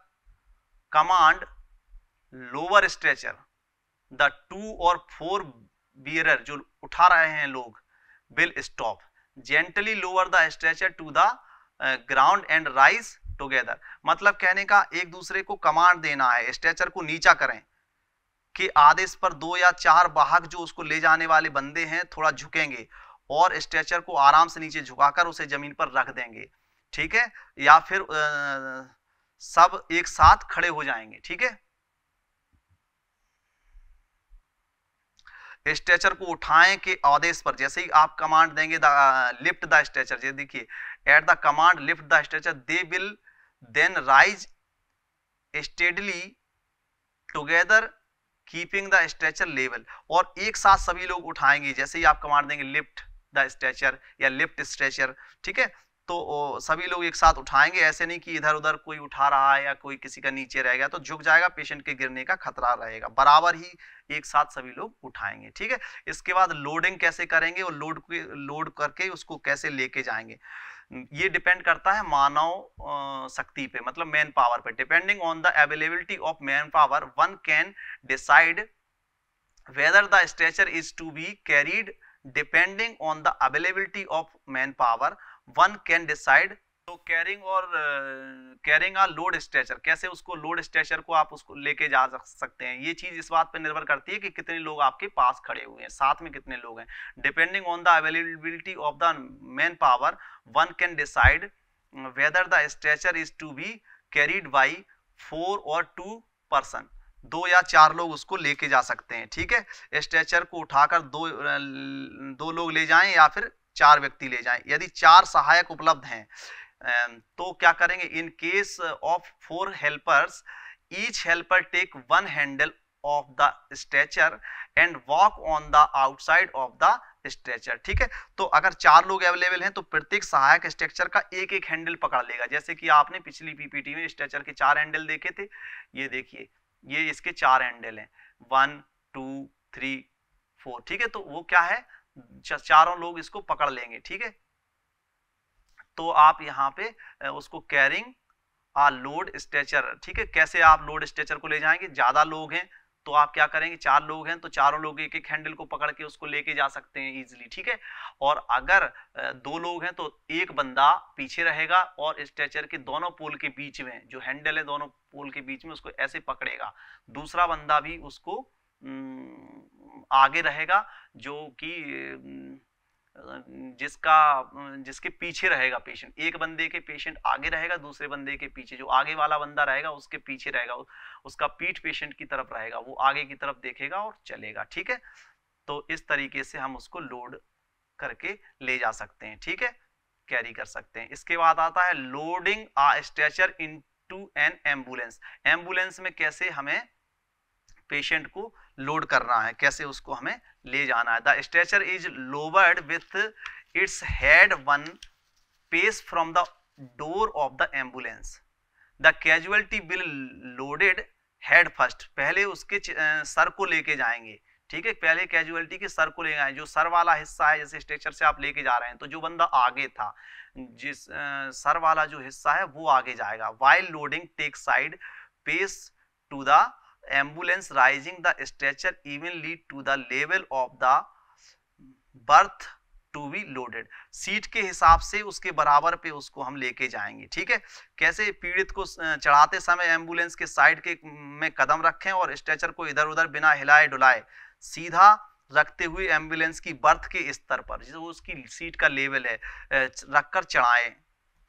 command lower stretcher the 2 और 4 बियरर, जो उठा रहे हैं लोग, will stop gently lower the stretcher to the ground and rise together. मतलब कहने का एक दूसरे को कमांड देना है, स्ट्रेचर को नीचा करें के आदेश पर 2 या 4 वाहक जो उसको ले जाने वाले बंदे हैं थोड़ा झुकेंगे और स्ट्रेचर को आराम से नीचे झुकाकर उसे जमीन पर रख देंगे, ठीक है, या फिर सब एक साथ खड़े हो जाएंगे, ठीक है। स्ट्रेचर को उठाएं के आदेश पर जैसे ही आप कमांड देंगे लिफ्ट द स्ट्रेचर, ये देखिए at the command lift the stretcher they will then rise steadily together keeping the stretcher level, और एक साथ सभी लोग उठाएंगे जैसे ही आप कमांड देंगे लिफ्ट द स्ट्रेचर या लिफ्ट स्ट्रेचर, ठीक है। तो सभी लोग एक साथ उठाएंगे, ऐसे नहीं कि इधर उधर कोई उठा रहा है या कोई किसी का नीचे रह गया तो झुक जाएगा, पेशेंट के गिरने का खतरा रहेगा, बराबर ही एक साथ सभी लोग उठाएंगे, ठीक है। इसके बाद लोडिंग कैसे करेंगे और लोड करके उसको कैसे लेके जाएंगे, ये डिपेंड करता है मानव शक्ति पे, मतलब मैन पावर पे। Depending on the availability of manpower one can decide whether the stretcher is to be carried. Depending on the availability of manpower one can decide. तो कैरिंग अ लोड स्ट्रेचर, कैसे उसको load stretcher को आप उसको लेके जा सकते हैं, ये चीज इस बात पे निर्भर करती है कि कितने लोग आपके पास खड़े हुए हैं, साथ में कितने लोग हैं। Depending on the availability of the manpower one can decide whether the stretcher is to be carried by 4 or 2 person, 2 या 4 लोग उसको लेके जा सकते हैं, ठीक है। स्ट्रेचर को उठाकर दो लोग ले जाएं या फिर 4 व्यक्ति ले जाएं। यदि 4 सहायक उपलब्ध हैं तो क्या करेंगे, in case of 4 helpers each helper take 1 handle of the stretcher and walk on the outside of the stretcher, ठीक है। तो अगर 4 लोग अवेलेबल हैं तो प्रत्येक सहायक स्ट्रेचर का एक एक हैंडल पकड़ लेगा, जैसे कि आपने पिछली पीपीटी में स्ट्रेचर के 4 हैंडल देखे थे, ये देखिए ये इसके 4 हैंडल हैं 1 2 3 4, ठीक है। तो वो क्या है, चारों लोग इसको पकड़ लेंगे, ठीक है। तो आप यहाँ पे उसको कैरिंग आ लोड स्ट्रेचर, ठीक है। कैसे आप लोड स्ट्रेचर को ले जाएंगे, ज्यादा लोग हैं तो आप क्या करेंगे, 4 लोग हैं तो चारों लोग एक एक हैंडल को पकड़ के उसको लेके जा सकते हैं इजीली, ठीक है। और अगर 2 लोग हैं तो एक बंदा पीछे रहेगा और स्ट्रेचर के दोनों पोल के बीच में जो हैंडल है दोनों पोल के बीच में उसको ऐसे पकड़ेगा, दूसरा बंदा भी उसको आगे रहेगा जो कि जिसके पीछे रहेगा पेशेंट, एक बंदे के पेशेंट आगे रहेगा, दूसरे बंदे के पीछे, जो आगे वाला बंदा रहेगा उसके पीछे रहेगा, उसका पीठ पेशेंट की तरफ रहेगा, वो आगे की तरफ देखेगा और चलेगा, ठीक है। तो इस तरीके से हम उसको लोड करके ले जा सकते हैं, ठीक है, कैरी कर सकते हैं। इसके बाद आता है loading a stretcher into an ambulance. Ambulance में कैसे हमें पेशेंट को लोड करना है, कैसे उसको हमें ले जाना है। The stretcher is lowered with its head 1 pace from the door of the ambulance. The casualty will loaded head first, पहले उसके सर को लेके जाएंगे, ठीक है। पहले कैजुअलिटी के सर को ले जाएंगे, जो सर वाला हिस्सा है, जैसे स्ट्रेचर से आप लेके जा रहे हैं तो जो बंदा आगे था, जिस सर वाला जो हिस्सा है वो आगे जाएगा। While loading take side pace to the ambulance raising the stretcher evenly to the level of the berth to be loaded. Seat के हिसाब से उसके बराबर पे उसको हम लेके जाएंगे, ठीक है। कैसे, पीड़ित को चढ़ाते समय एम्बुलेंस के साइड के में कदम रखें और स्ट्रेचर को इधर उधर बिना हिलाए डुलाए सीधा रखते हुए एम्बुलेंस की बर्थ के स्तर पर, जो उसकी सीट का लेवल है, रखकर चढ़ाएं,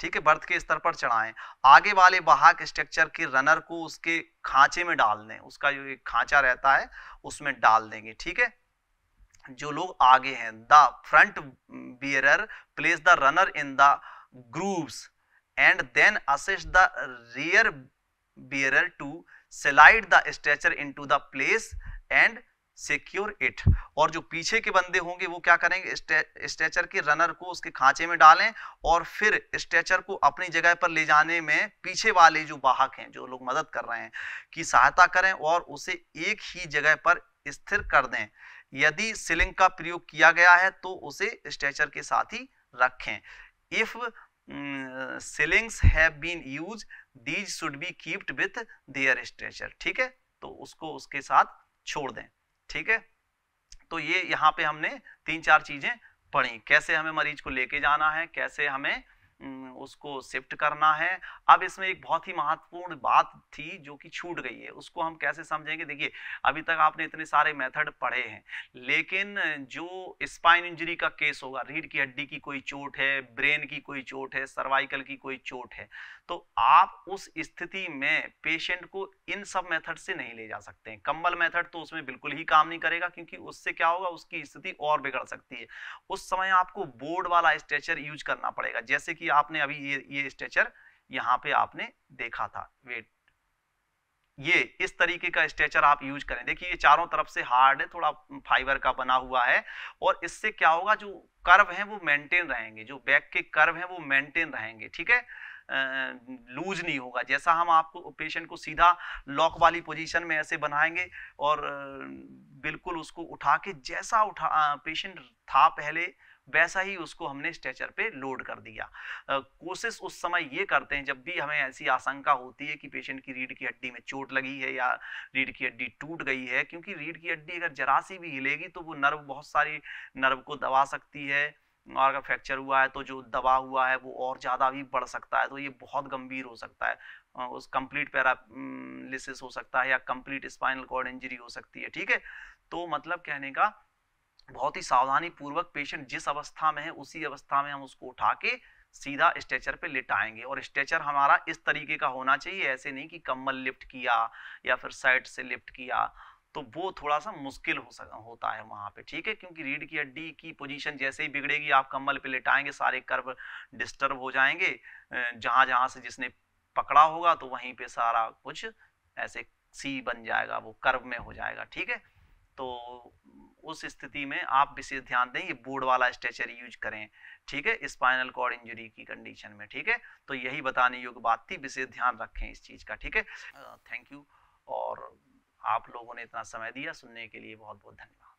ठीक है, बर्थ के स्तर पर चढ़ाएं। आगे वाले वाहक स्ट्रक्चर के रनर को उसके खांचे में डाल दें, उसका जो एक खांचा रहता है उसमें डाल देंगे, ठीक है। जो लोग आगे हैं, the front bearer place the runner in the grooves and then assist the rear bearer to slide the stretcher into the place and secure it. और जो पीछे के बंदे होंगे वो क्या करेंगे, स्ट्रेचर के रनर को उसके खांचे में डालें और फिर स्ट्रेचर को अपनी जगह पर ले जाने में पीछे वाले जो वाहक हैं, जो लोग मदद कर रहे हैं, की सहायता करें और उसे एक ही जगह पर स्थिर कर दें। यदि सीलिंग का प्रयोग किया गया है तो उसे स्ट्रेचर के साथ ही रखें। If slings have been used these should be keeped with their stretcher, ठीक है। तो उसको उसके साथ छोड़ दें, ठीक है। तो ये यहाँ पे हमने 3-4 चीजें पढ़ी, कैसे हमें मरीज को लेके जाना है, कैसे हमें उसको शिफ्ट करना है। अब इसमें एक बहुत ही महत्वपूर्ण बात थी जो कि छूट गई है, उसको हम कैसे समझेंगे? देखिए, अभी तक आपने इतने सारे मेथड पढ़े हैं, लेकिन जो स्पाइन इंजरी का केस होगा, रीढ़ की हड्डी की कोई चोट है, ब्रेन की कोई चोट है, सर्वाइकल की कोई चोट है, तो आप उस स्थिति में पेशेंट को इन सब मेथड से नहीं ले जा सकते हैं। कंबल मेथड तो उसमें बिल्कुल ही काम नहीं करेगा, क्योंकि उससे क्या होगा, उसकी स्थिति और बिगड़ सकती है। उस समय आपको बोर्ड वाला स्ट्रेचर यूज करना पड़ेगा, जैसे कि आपने अभी ये स्ट्रेचर यहाँ पे आपने देखा था। वेट, ये इस तरीके का स्ट्रेचर आप यूज करें। देखिए, ये चारों तरफ से हार्ड है, थोड़ा फाइबर का बना हुआ है, और इससे क्या होगा, जो कर्व हैं वो मेंटेन रहेंगे, जो बैक के कर्व हैं वो मेंटेन रहेंगे, ठीक है, लूज नहीं होगा। जैसा हम आपको पेशेंट को सीधा लॉक वाली पोजीशन में ऐसे बनाएंगे और बिल्कुल उसको उठा के जैसा पेशेंट था पहले, वैसा ही उसको हमने स्ट्रेचर पे लोड कर दिया। कोशिश उस समय ये करते हैं जब भी हमें ऐसी आशंका होती है कि पेशेंट की रीढ़ की हड्डी में चोट लगी है या रीढ़ की हड्डी टूट गई है, क्योंकि रीढ़ की हड्डी अगर जरा सी भी हिलेगी तो वो नर्व, बहुत सारी नर्व को दबा सकती है, और अगर फ्रैक्चर हुआ है तो जो दबा हुआ है वो और ज़्यादा भी बढ़ सकता है, तो ये बहुत गंभीर हो सकता है। उस कंप्लीट पैरालिसिस हो सकता है या कंप्लीट स्पाइनल कॉर्ड इंजरी हो सकती है, ठीक है। तो मतलब कहने का, बहुत ही सावधानी पूर्वक पेशेंट जिस अवस्था में है उसी अवस्था में हम उसको उठा के सीधा स्ट्रेचर पे लेटाएंगे, और स्ट्रेचर हमारा इस तरीके का होना चाहिए, ऐसे नहीं कि कम्बल लिफ्ट किया या फिर साइड से लिफ्ट किया, तो वो थोड़ा सा मुश्किल होता है वहां पे, ठीक है, क्योंकि रीढ़ की हड्डी की पोजीशन जैसे ही बिगड़ेगी, आप कम्बल पे लेटाएंगे, सारे कर्व डिस्टर्ब हो जाएंगे, जहां जहां से जिसने पकड़ा होगा तो वहीं पे सारा कुछ ऐसे सी बन जाएगा, वो कर्व में हो जाएगा, ठीक है। तो उस स्थिति में आप विशेष ध्यान दें, ये बोर्ड वाला स्ट्रेचर यूज करें, ठीक है, स्पाइनल कॉर्ड इंजरी की कंडीशन में, ठीक है। तो यही बताने योग्य बात थी, विशेष ध्यान रखें इस चीज का, ठीक है। थैंक यू, और आप लोगों ने इतना समय दिया सुनने के लिए बहुत बहुत धन्यवाद।